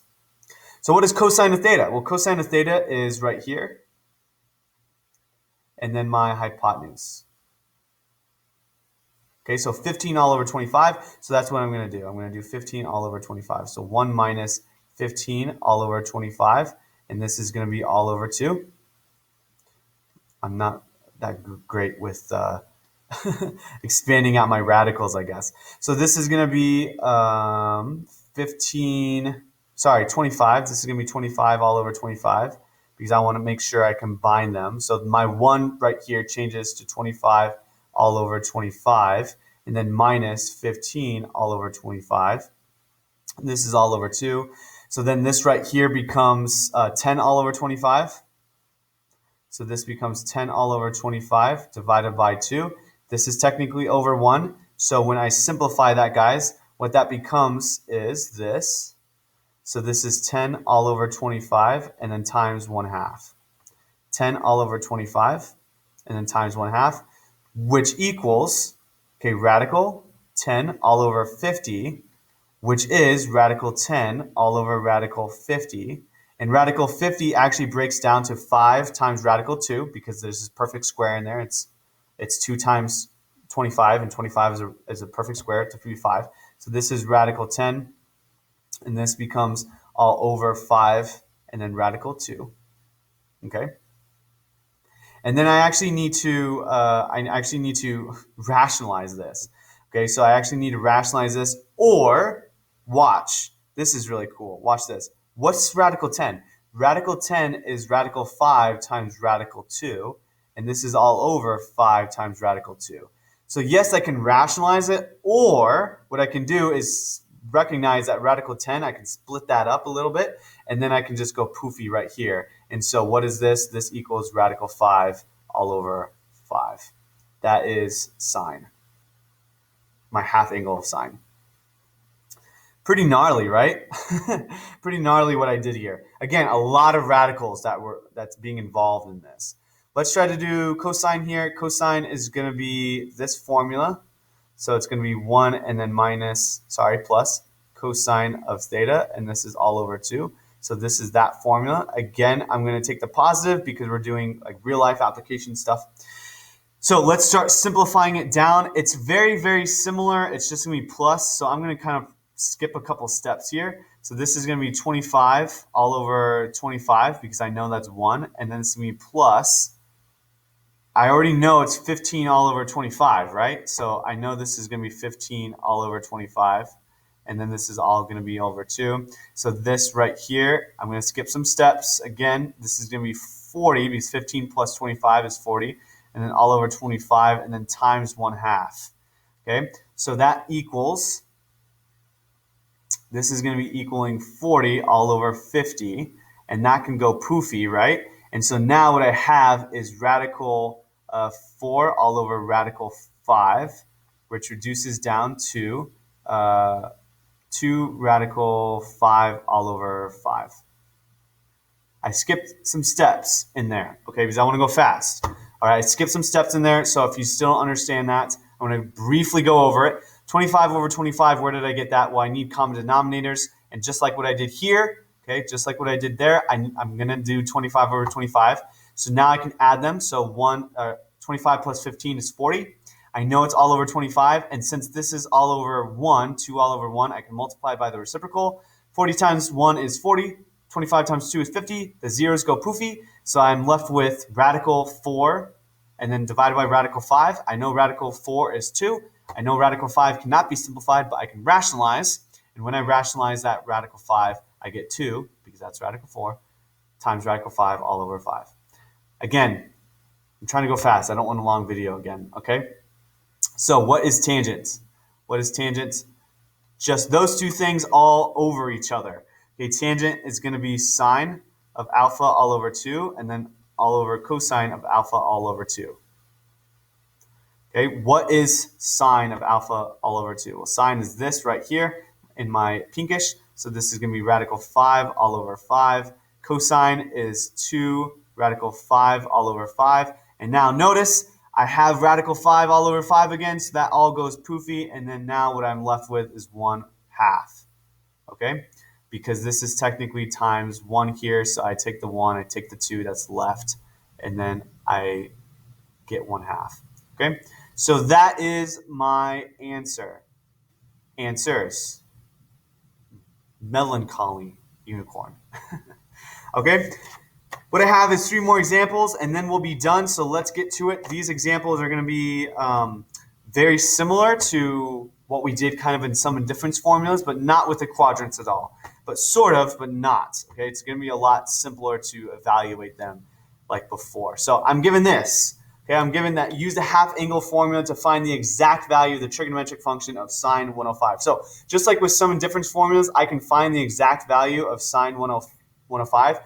So what is cosine of theta? Well, cosine of theta is right here. And then my hypotenuse. Okay, so 15 all over 25. So that's what I'm going to do. I'm going to do 15 all over 25. So 1 minus 15 all over 25. And this is going to be all over 2. I'm not that great with expanding out my radicals, I guess. So this is going to be 25. This is going to be 25 all over 25 because I want to make sure I combine them. So my 1 right here changes to 25 all over 25, and then minus 15 all over 25. And this is all over 2. So then this right here becomes 10 all over 25. So this becomes 10 all over 25 divided by 2. This is technically over 1. So when I simplify that, guys, what that becomes is this. So this is 10 all over 25 and then times 1/2. 10 all over 25 and then times 1/2, which equals, okay, radical 10 all over 50, which is radical 10 all over radical 50. And radical 50 actually breaks down to 5 times radical 2 because there's this perfect square in there. It's 2 times 25, and 25 is a perfect square to be 5. So this is radical 10, and this becomes all over 5 and then radical 2. Okay? And then I actually need to rationalize this. Okay, so I actually need to rationalize this, or watch. This is really cool. Watch this. What's radical 10? Radical 10 is radical 5 times radical 2, and this is all over 5 times radical 2. So yes, I can rationalize it, or what I can do is recognize that radical 10, I can split that up a little bit, and then I can just go poofy right here. And so what is this? This equals radical 5 all over 5. That is sine, my half angle of sine. Pretty gnarly, right? Pretty gnarly what I did here. Again, a lot of radicals that's being involved in this. Let's try to do cosine here. Cosine is going to be this formula. So it's going to be 1 and then plus cosine of theta, and this is all over 2. So this is that formula. Again, I'm going to take the positive because we're doing like real life application stuff. So let's start simplifying it down. It's very, very similar. It's just going to be plus. So I'm going to kind of skip a couple steps here. So this is going to be 25 all over 25 because I know that's 1. And then it's going to be plus. I already know it's 15 all over 25, right? So I know this is going to be 15 all over 25. And then this is all going to be over 2. So this right here, I'm going to skip some steps. Again, this is going to be 40 because 15 plus 25 is 40. And then all over 25 and then times 1/2. Okay, so that equals, this is going to be equaling 40 all over 50. And that can go poofy, right? And so now what I have is radical 4 all over radical 5, which reduces down to 2 radical 5 all over 5. I skipped some steps in there, okay, because I want to go fast. All right, I skipped some steps in there, so if you still don't understand that, I'm going to briefly go over it. 25 over 25, where did I get that? Well, I need common denominators, and just like what I did here, okay, just like what I did there, I'm going to do 25 over 25. So now I can add them. So 25 plus 15 is 40. I know it's all over 25, and since this is all over 1, 2 all over 1, I can multiply by the reciprocal. 40 times 1 is 40. 25 times 2 is 50. The zeros go poofy, so I'm left with radical 4, and then divided by radical 5. I know radical 4 is 2. I know radical 5 cannot be simplified, but I can rationalize. And when I rationalize that radical 5, I get 2, because that's radical 4, times radical 5 all over 5. Again, I'm trying to go fast. I don't want a long video again, okay? So what is tangent? What is tangent? Just those two things all over each other. Okay, tangent is going to be sine of alpha all over 2, and then all over cosine of alpha all over 2. Okay, what is sine of alpha all over 2? Well, sine is this right here in my pinkish. So this is going to be radical 5 all over 5. Cosine is 2 radical 5 all over 5. And now notice I have radical 5 all over 5 again, so that all goes poofy. And then now what I'm left with is 1/2. Okay, because this is technically times 1 here. So I take the 1, I take the 2 that's left, and then I get 1/2. Okay, So that is my answer. Answers. Melancholy unicorn. Okay. What I have is 3 more examples, and then we'll be done. So let's get to it. These examples are going to be very similar to what we did kind of in sum and difference formulas, but not with the quadrants at all. But sort of, but not. Okay, it's going to be a lot simpler to evaluate them like before. So I'm given this. Okay, I'm given that use the half angle formula to find the exact value of the trigonometric function of sine 105. So just like with sum and difference formulas, I can find the exact value of sine 105.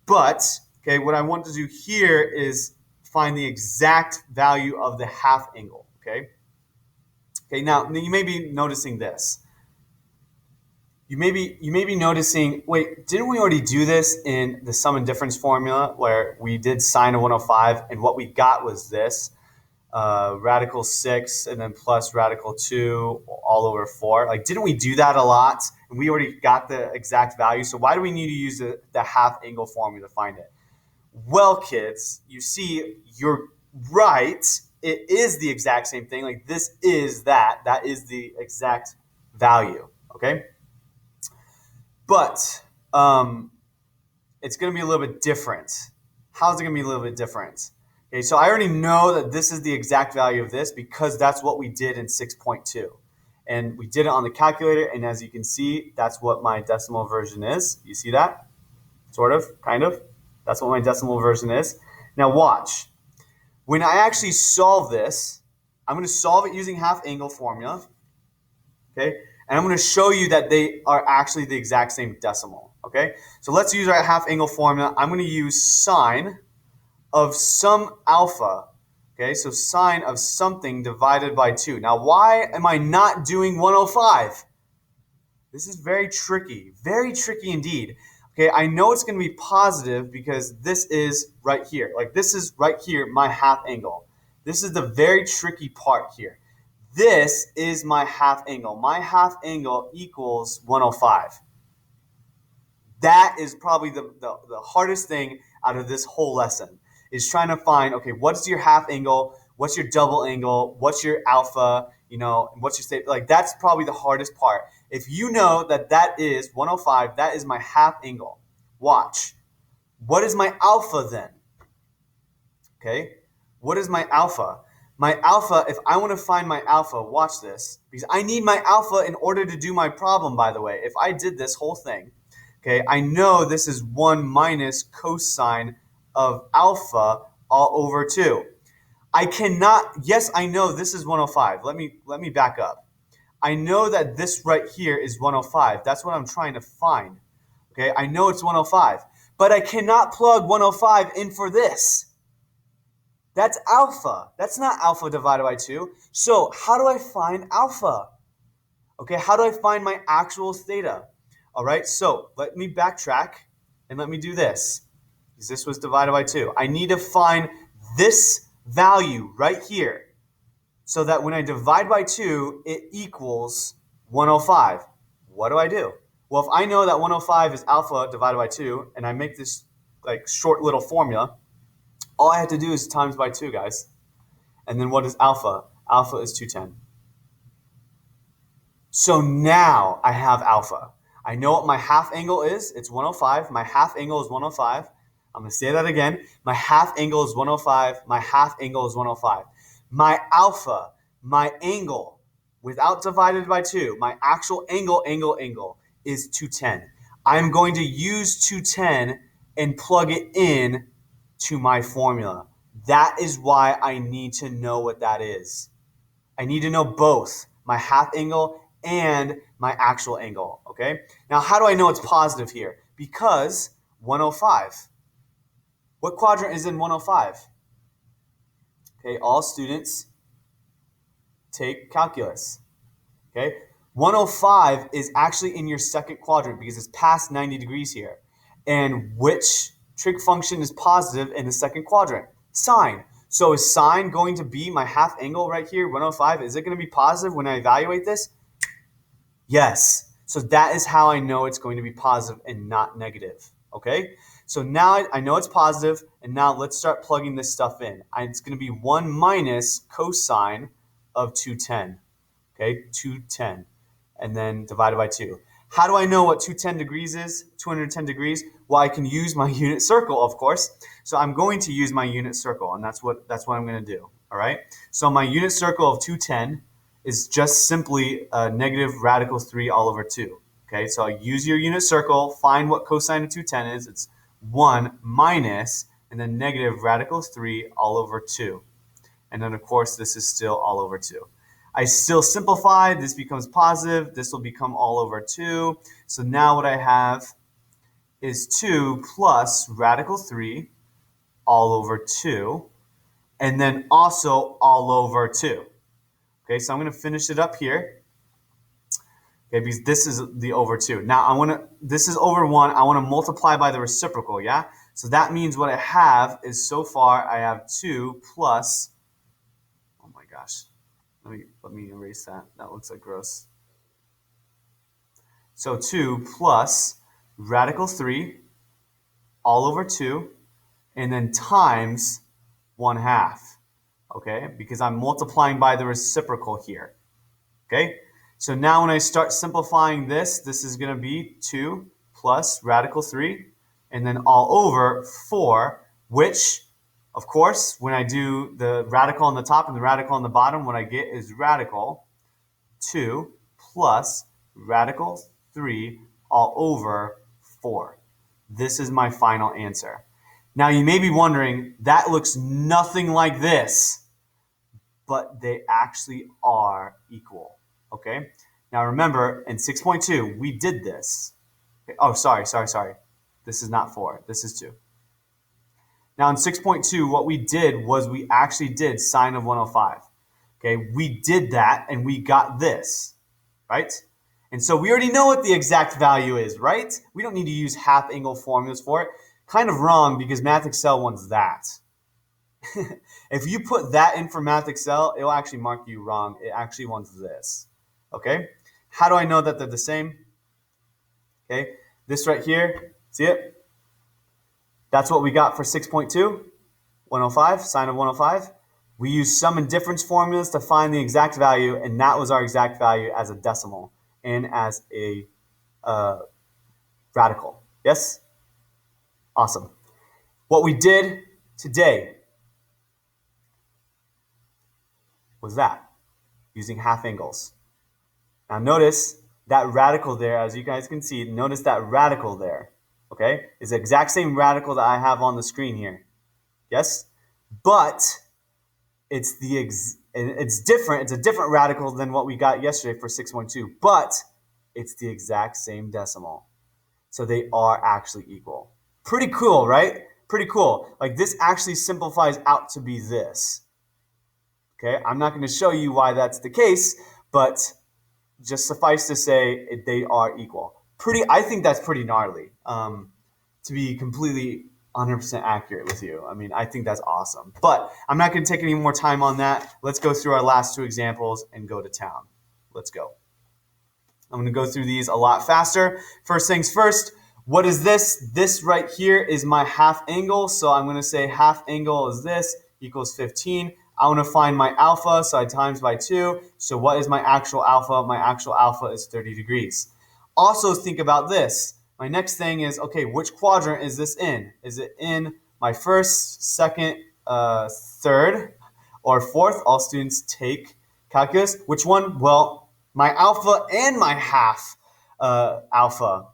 But, okay, what I want to do here is find the exact value of the half angle, okay? Okay, now you may be noticing this. You may be noticing, wait, didn't we already do this in the sum and difference formula where we did sine of 105 and what we got was this, radical 6 and then plus radical 2 all over 4. Like, didn't we do that a lot? And we already got the exact value. So why do we need to use the half angle formula to find it? Well, kids, you see, you're right. It is the exact same thing. Like, this is that. That is the exact value, okay? But it's going to be a little bit different. How's it going to be a little bit different? Okay, so I already know that this is the exact value of this because that's what we did in 6.2. And we did it on the calculator, and as you can see, that's what my decimal version is. You see that? Sort of, kind of. That's what my decimal version is. Now watch. When I actually solve this, I'm going to solve it using half angle formula. Okay? And I'm going to show you that they are actually the exact same decimal. Okay? So let's use our half angle formula. I'm going to use sine of some alpha. Okay? So sine of something divided by 2. Now why am I not doing 105? This is very tricky indeed. Okay, I know it's going to be positive because this is right here. Like, this is right here, my half angle. This is the very tricky part here. This is my half angle. My half angle equals 105. That is probably the hardest thing out of this whole lesson, is trying to find, okay, what's your half angle? What's your double angle? What's your alpha? You know, what's your state? Like, that's probably the hardest part. If you know that that is 105, that is my half angle. Watch. What is my alpha then? Okay. What is my alpha? My alpha, if I want to find my alpha, watch this, because I need my alpha in order to do my problem, by the way. If I did this whole thing, okay, I know this is 1 minus cosine of alpha all over 2. I cannot, yes, I know this is 105. Let me back up. I know that this right here is 105. That's what I'm trying to find. Okay, I know it's 105. But I cannot plug 105 in for this. That's alpha. That's not alpha divided by 2. So how do I find alpha? Okay, how do I find my actual theta? All right, so let me backtrack and let me do this. Because this was divided by 2. I need to find this value right here, so that when I divide by 2, it equals 105. What do I do? Well, if I know that 105 is alpha divided by 2, and I make this like short little formula, all I have to do is times by 2, guys. And then what is alpha? Alpha is 210. So now I have alpha. I know what my half angle is. It's 105. My half angle is 105. I'm going to say that again. My half angle is 105. My half angle is 105. My alpha, my angle, without divided by 2, my actual angle is 210. I'm going to use 210 and plug it in to my formula. That is why I need to know what that is. I need to know both my half angle and my actual angle, okay? Now, how do I know it's positive here? Because 105. What quadrant is in 105? Okay, all students take calculus. Okay, 105 is actually in your second quadrant because it's past 90 degrees here. And which trig function is positive in the second quadrant? Sine. So is sine going to be my half angle right here, 105? Is it going to be positive when I evaluate this? Yes. So that is how I know it's going to be positive and not negative. Okay? So now I know it's positive, and now let's start plugging this stuff in. It's going to be 1 minus cosine of 210. Okay, 210, and then divided by 2. How do I know what 210 degrees is? 210 degrees? Well, I can use my unit circle, of course. So I'm going to use my unit circle, and that's what I'm going to do. All right. So my unit circle of 210 is just simply negative radical 3 all over 2. Okay, so I use your unit circle, find what cosine of 210 is. It's 1 minus, and then negative radical 3 all over 2. And then, of course, this is still all over 2. I still simplify. This becomes positive. This will become all over 2. So now what I have is 2 plus radical 3 all over 2. And then also all over 2. Okay, so I'm going to finish it up here. Okay, because this is the over 2. Now, this is over 1. I want to multiply by the reciprocal, yeah? So that means what I have is, so far, I have 2 plus, oh my gosh. Let me erase that. That looks like gross. So 2 plus radical 3 all over 2, and then times 1/2. Okay, because I'm multiplying by the reciprocal here. Okay, so now when I start simplifying this is going to be 2 plus radical 3, and then all over 4, which, of course, when I do the radical on the top and the radical on the bottom, what I get is radical 2 plus radical 3 all over 4. This is my final answer. Now, you may be wondering, that looks nothing like this, but they actually are equal, okay? Now, remember, in 6.2, we did this. Okay. Oh, sorry. This is not 4. This is 2. Now, in 6.2, what we did was we actually did sine of 105. Okay, we did that, and we got this, right? And so we already know what the exact value is, right? We don't need to use half angle formulas for it. Kind of wrong, because Math Excel wants that. If you put that in for Math Excel, it will actually mark you wrong. It actually wants this, okay? How do I know that they're the same? Okay, this right here, see it? That's what we got for 6.2, 105, sine of 105. We used sum and difference formulas to find the exact value, and that was our exact value as a decimal and as a radical. Yes? Awesome. What we did today was that, using half angles. Now notice that radical there, as you guys can see, notice that radical there, okay, is the exact same radical that I have on the screen here. Yes? But it's different. It's a different radical than what we got yesterday for 6.2, but it's the exact same decimal. So they are actually equal. Pretty cool, right? Pretty cool. Like, this actually simplifies out to be this. Okay, I'm not going to show you why that's the case, but just suffice to say, they are equal. I think that's pretty gnarly, to be completely 100% accurate with you. I mean, I think that's awesome. But I'm not going to take any more time on that. Let's go through our last 2 examples and go to town. Let's go. I'm going to go through these a lot faster. First things first, what is this? This right here is my half angle. So I'm going to say half angle is this, equals 15. I want to find my alpha, so I times by 2. So what is my actual alpha? My actual alpha is 30 degrees. Also think about this. My next thing is, okay, which quadrant is this in? Is it in my first, second, third, or fourth? All students take calculus. Which one? Well, my alpha and my half alpha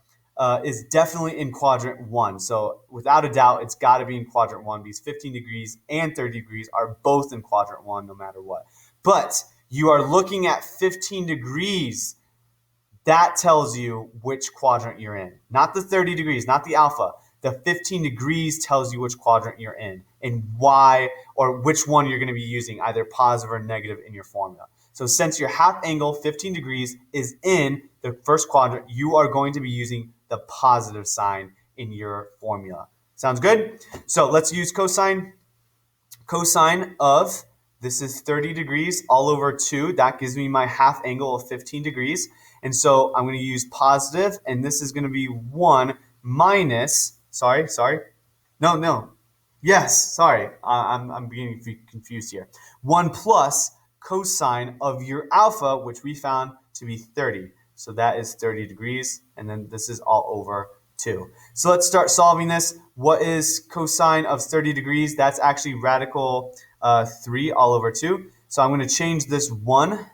is definitely in quadrant 1. So without a doubt, it's got to be in quadrant 1, because 15 degrees and 30 degrees are both in quadrant 1 no matter what. But you are looking at 15 degrees. That tells you which quadrant you're in. Not the 30 degrees, not the alpha. The 15 degrees tells you which quadrant you're in and why, or which one you're going to be using, either positive or negative in your formula. So since your half angle, 15 degrees, is in the first quadrant, you are going to be using the positive sign in your formula. Sounds good? So let's use cosine. Cosine of, this is 30 degrees all over 2. That gives me my half angle of 15 degrees. And so I'm going to use positive, and this is going to be 1 minus Sorry. No. Yes, sorry. I'm beginning to be confused here. 1 plus cosine of your alpha, which we found to be 30. So that is 30 degrees, and then this is all over 2. So let's start solving this. What is cosine of 30 degrees? That's actually radical 3 all over 2. So I'm going to change this 1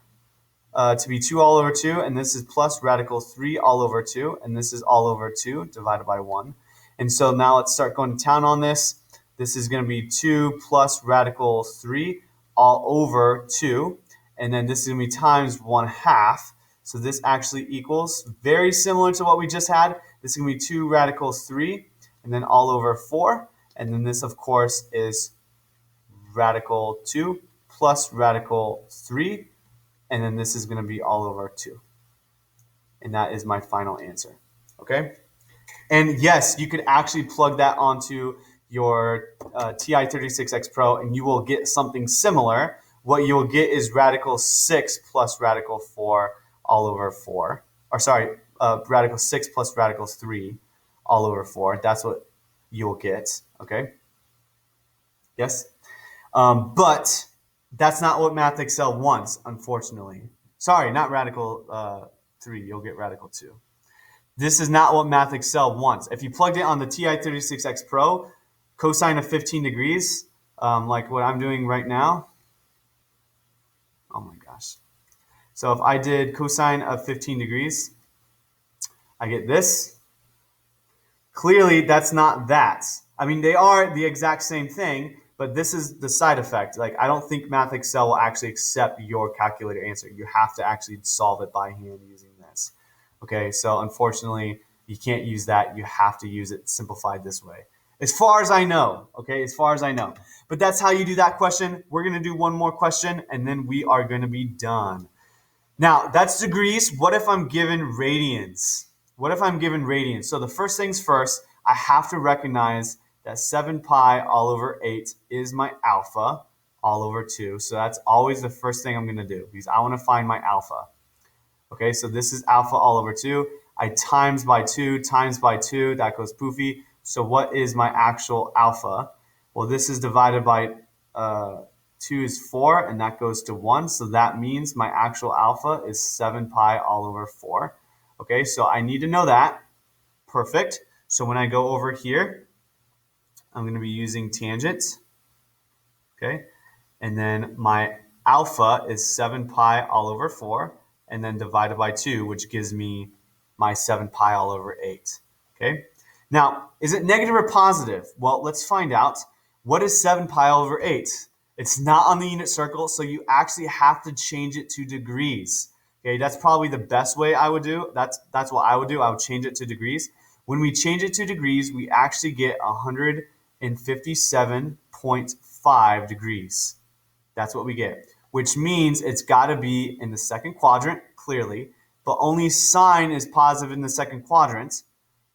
to be 2 all over 2, and this is plus radical 3 all over 2, and this is all over 2 divided by 1. And so now let's start going to town on this. This is going to be 2 plus radical 3 all over 2, and then this is going to be times 1/2. So this actually equals, very similar to what we just had, this is going to be 2 radical 3, and then all over 4, and then this, of course, is radical 2 plus radical 3, and then this is going to be all over 2. And that is my final answer. Okay? And yes, you could actually plug that onto your TI-36X Pro, and you will get something similar. What you'll get is radical 6 plus radical 4 all over 4. Or sorry, radical 6 plus radical 3 all over 4. That's what you'll get. Okay? Yes? But that's not what Math Excel wants, unfortunately. Sorry, not radical 3. You'll get radical 2. This is not what Math Excel wants. If you plugged it on the TI-36X Pro, cosine of 15 degrees, like what I'm doing right now. Oh my gosh. So if I did cosine of 15 degrees, I get this. Clearly, that's not that. I mean, they are the exact same thing, but this is the side effect. Like, I don't think Math Excel will actually accept your calculator answer. You have to actually solve it by hand using this. Okay, so unfortunately, you can't use that. You have to use it simplified this way. As far as I know, okay, as far as I know. But that's how you do that question. We're going to do one more question, and then we are going to be done. Now, that's degrees. What if I'm given radians? What if I'm given radians? So the first things first, I have to recognize that 7 pi all over 8 is my alpha all over 2. So that's always the first thing I'm going to do because I want to find my alpha. Okay, so this is alpha all over 2. I times by 2, that goes poofy. So what is my actual alpha? Well, this is divided by 2 is 4, and that goes to 1. So that means my actual alpha is 7 pi all over 4. Okay, so I need to know that. Perfect. So when I go over here, I'm going to be using tangent. Okay, and then my alpha is 7 pi all over 4, and then divided by 2, which gives me my 7 pi all over 8. Okay, now, is it negative or positive? Well, let's find out. What is 7 pi all over 8? It's not on the unit circle, so you actually have to change it to degrees. Okay, that's probably the best way I would do. That's what I would do. I would change it to degrees. When we change it to degrees, we actually get 157.5 degrees. That's what we get, which means it's got to be in the second quadrant, clearly, but only sine is positive in the second quadrant.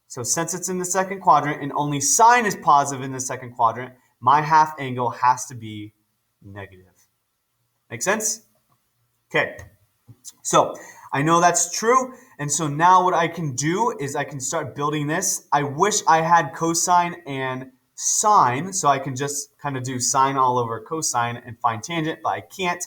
So since it's in the second quadrant and only sine is positive in the second quadrant, my half angle has to be negative. Make sense? Okay. So I know that's true. And so now what I can do is I can start building this. I wish I had cosine and sine, so I can just kind of do sine all over cosine and find tangent, but I can't,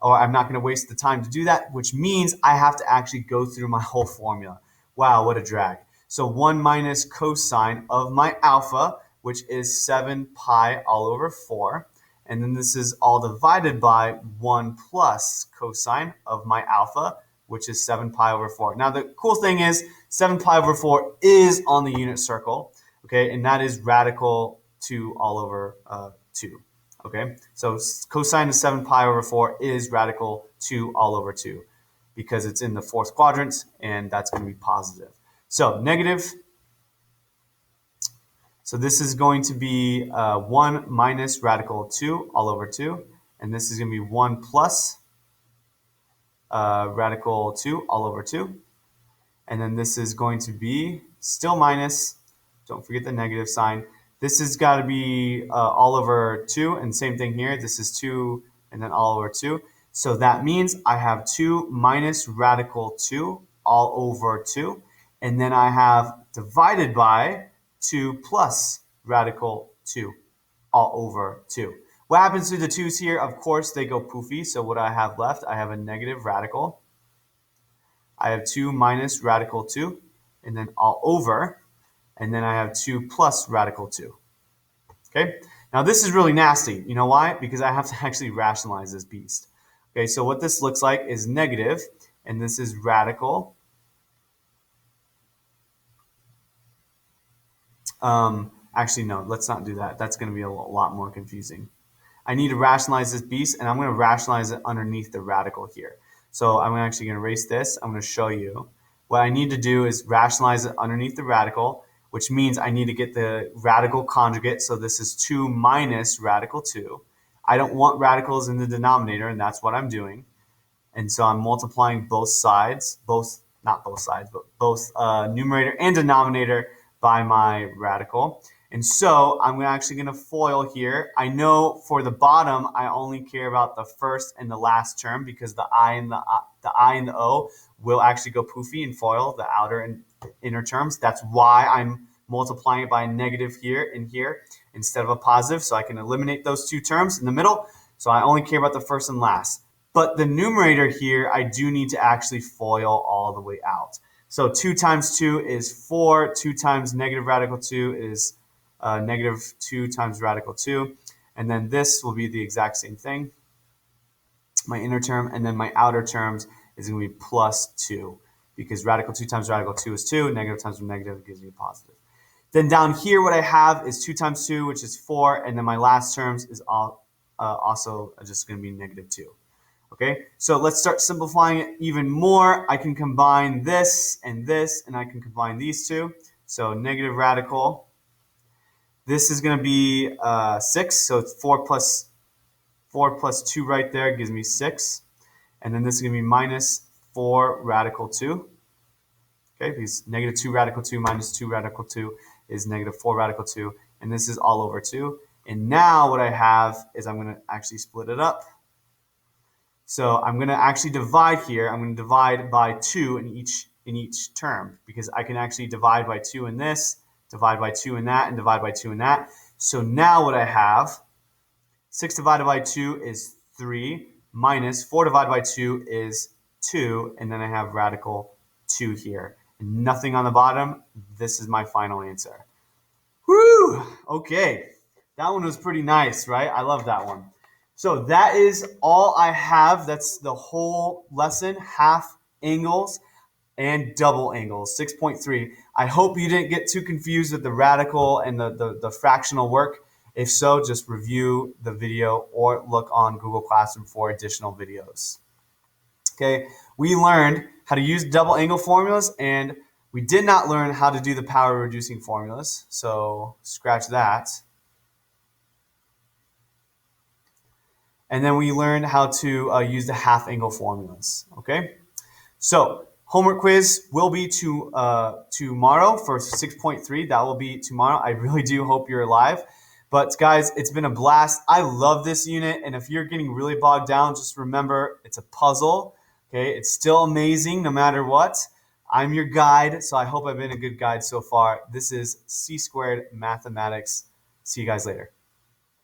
or I'm not going to waste the time to do that, which means I have to actually go through my whole formula. Wow, what a drag. So 1 minus cosine of my alpha, which is 7 pi all over 4. And then this is all divided by 1 plus cosine of my alpha, which is 7 pi over 4. Now, the cool thing is 7 pi over 4 is on the unit circle, okay? And that is radical 2 all over 2, okay? So cosine of 7 pi over 4 is radical 2 all over 2 because it's in the fourth quadrant, and that's going to be positive. So negative. So this is going to be 1 minus radical 2 all over 2. And this is going to be 1 plus radical 2 all over 2. And then this is going to be still minus. Don't forget the negative sign. This has got to be all over 2. And same thing here. This is 2 and then all over 2. So that means I have 2 minus radical 2 all over 2. And then I have divided by 2 plus radical 2 all over 2. What happens to the 2's here? Of course, they go poofy. So what do I have left? I have a negative radical. I have 2 minus radical 2, and then all over, and then I have 2 plus radical 2. Okay, now this is really nasty. You know why? Because I have to actually rationalize this beast. Okay, so what this looks like is negative, and this is radical. Actually, no, let's not do that. That's going to be a lot more confusing. I need to rationalize this beast, and I'm going to rationalize it underneath the radical here. So I'm actually going to erase this. I'm going to show you. What I need to do is rationalize it underneath the radical, which means I need to get the radical conjugate. So this is 2 minus radical 2. I don't want radicals in the denominator, and that's what I'm doing. And so I'm multiplying both sides, not both sides, but both numerator and denominator by my radical. And so I'm actually going to FOIL here. I know for the bottom, I only care about the first and the last term because the I and the O will actually go poofy and FOIL the outer and inner terms. That's why I'm multiplying it by a negative here and here instead of a positive. So I can eliminate those two terms in the middle. So I only care about the first and last. But the numerator here, I do need to actually FOIL all the way out. So 2 times 2 is 4. 2 times negative radical 2 is negative 2 times radical 2. And then this will be the exact same thing, my inner term. And then my outer terms is going to be plus 2 because radical 2 times radical 2 is 2. Negative times negative gives me a positive. Then down here, what I have is 2 times 2, which is 4. And then my last terms is also just going to be negative 2. Okay, so let's start simplifying it even more. I can combine this, and I can combine these two. So negative radical. This is going to be 6, so it's 4 plus 2 right there gives me 6. And then this is going to be minus 4 radical 2. Okay, because negative 2 radical 2 minus 2 radical 2 is negative 4 radical 2. And this is all over 2. And now what I have is I'm going to actually split it up. So I'm going to actually divide here. I'm going to divide by 2 in each term because I can actually divide by 2 in this, divide by 2 in that, and divide by 2 in that. So now what I have, 6 divided by 2 is 3, minus 4 divided by 2 is 2, and then I have radical 2 here. And nothing on the bottom. This is my final answer. Woo! Okay, that one was pretty nice, right? I love that one. So that is all I have. That's the whole lesson, half angles and double angles, 6.3. I hope you didn't get too confused with the radical and the fractional work. If so, just review the video or look on Google Classroom for additional videos. Okay, we learned how to use double angle formulas, and we did not learn how to do the power reducing formulas. So scratch that. And then we learned how to use the half angle formulas, okay? So homework quiz will be tomorrow for 6.3. That will be tomorrow. I really do hope you're alive. But guys, it's been a blast. I love this unit. And if you're getting really bogged down, just remember it's a puzzle, okay? It's still amazing no matter what. I'm your guide, so I hope I've been a good guide so far. This is C Squared Mathematics. See you guys later.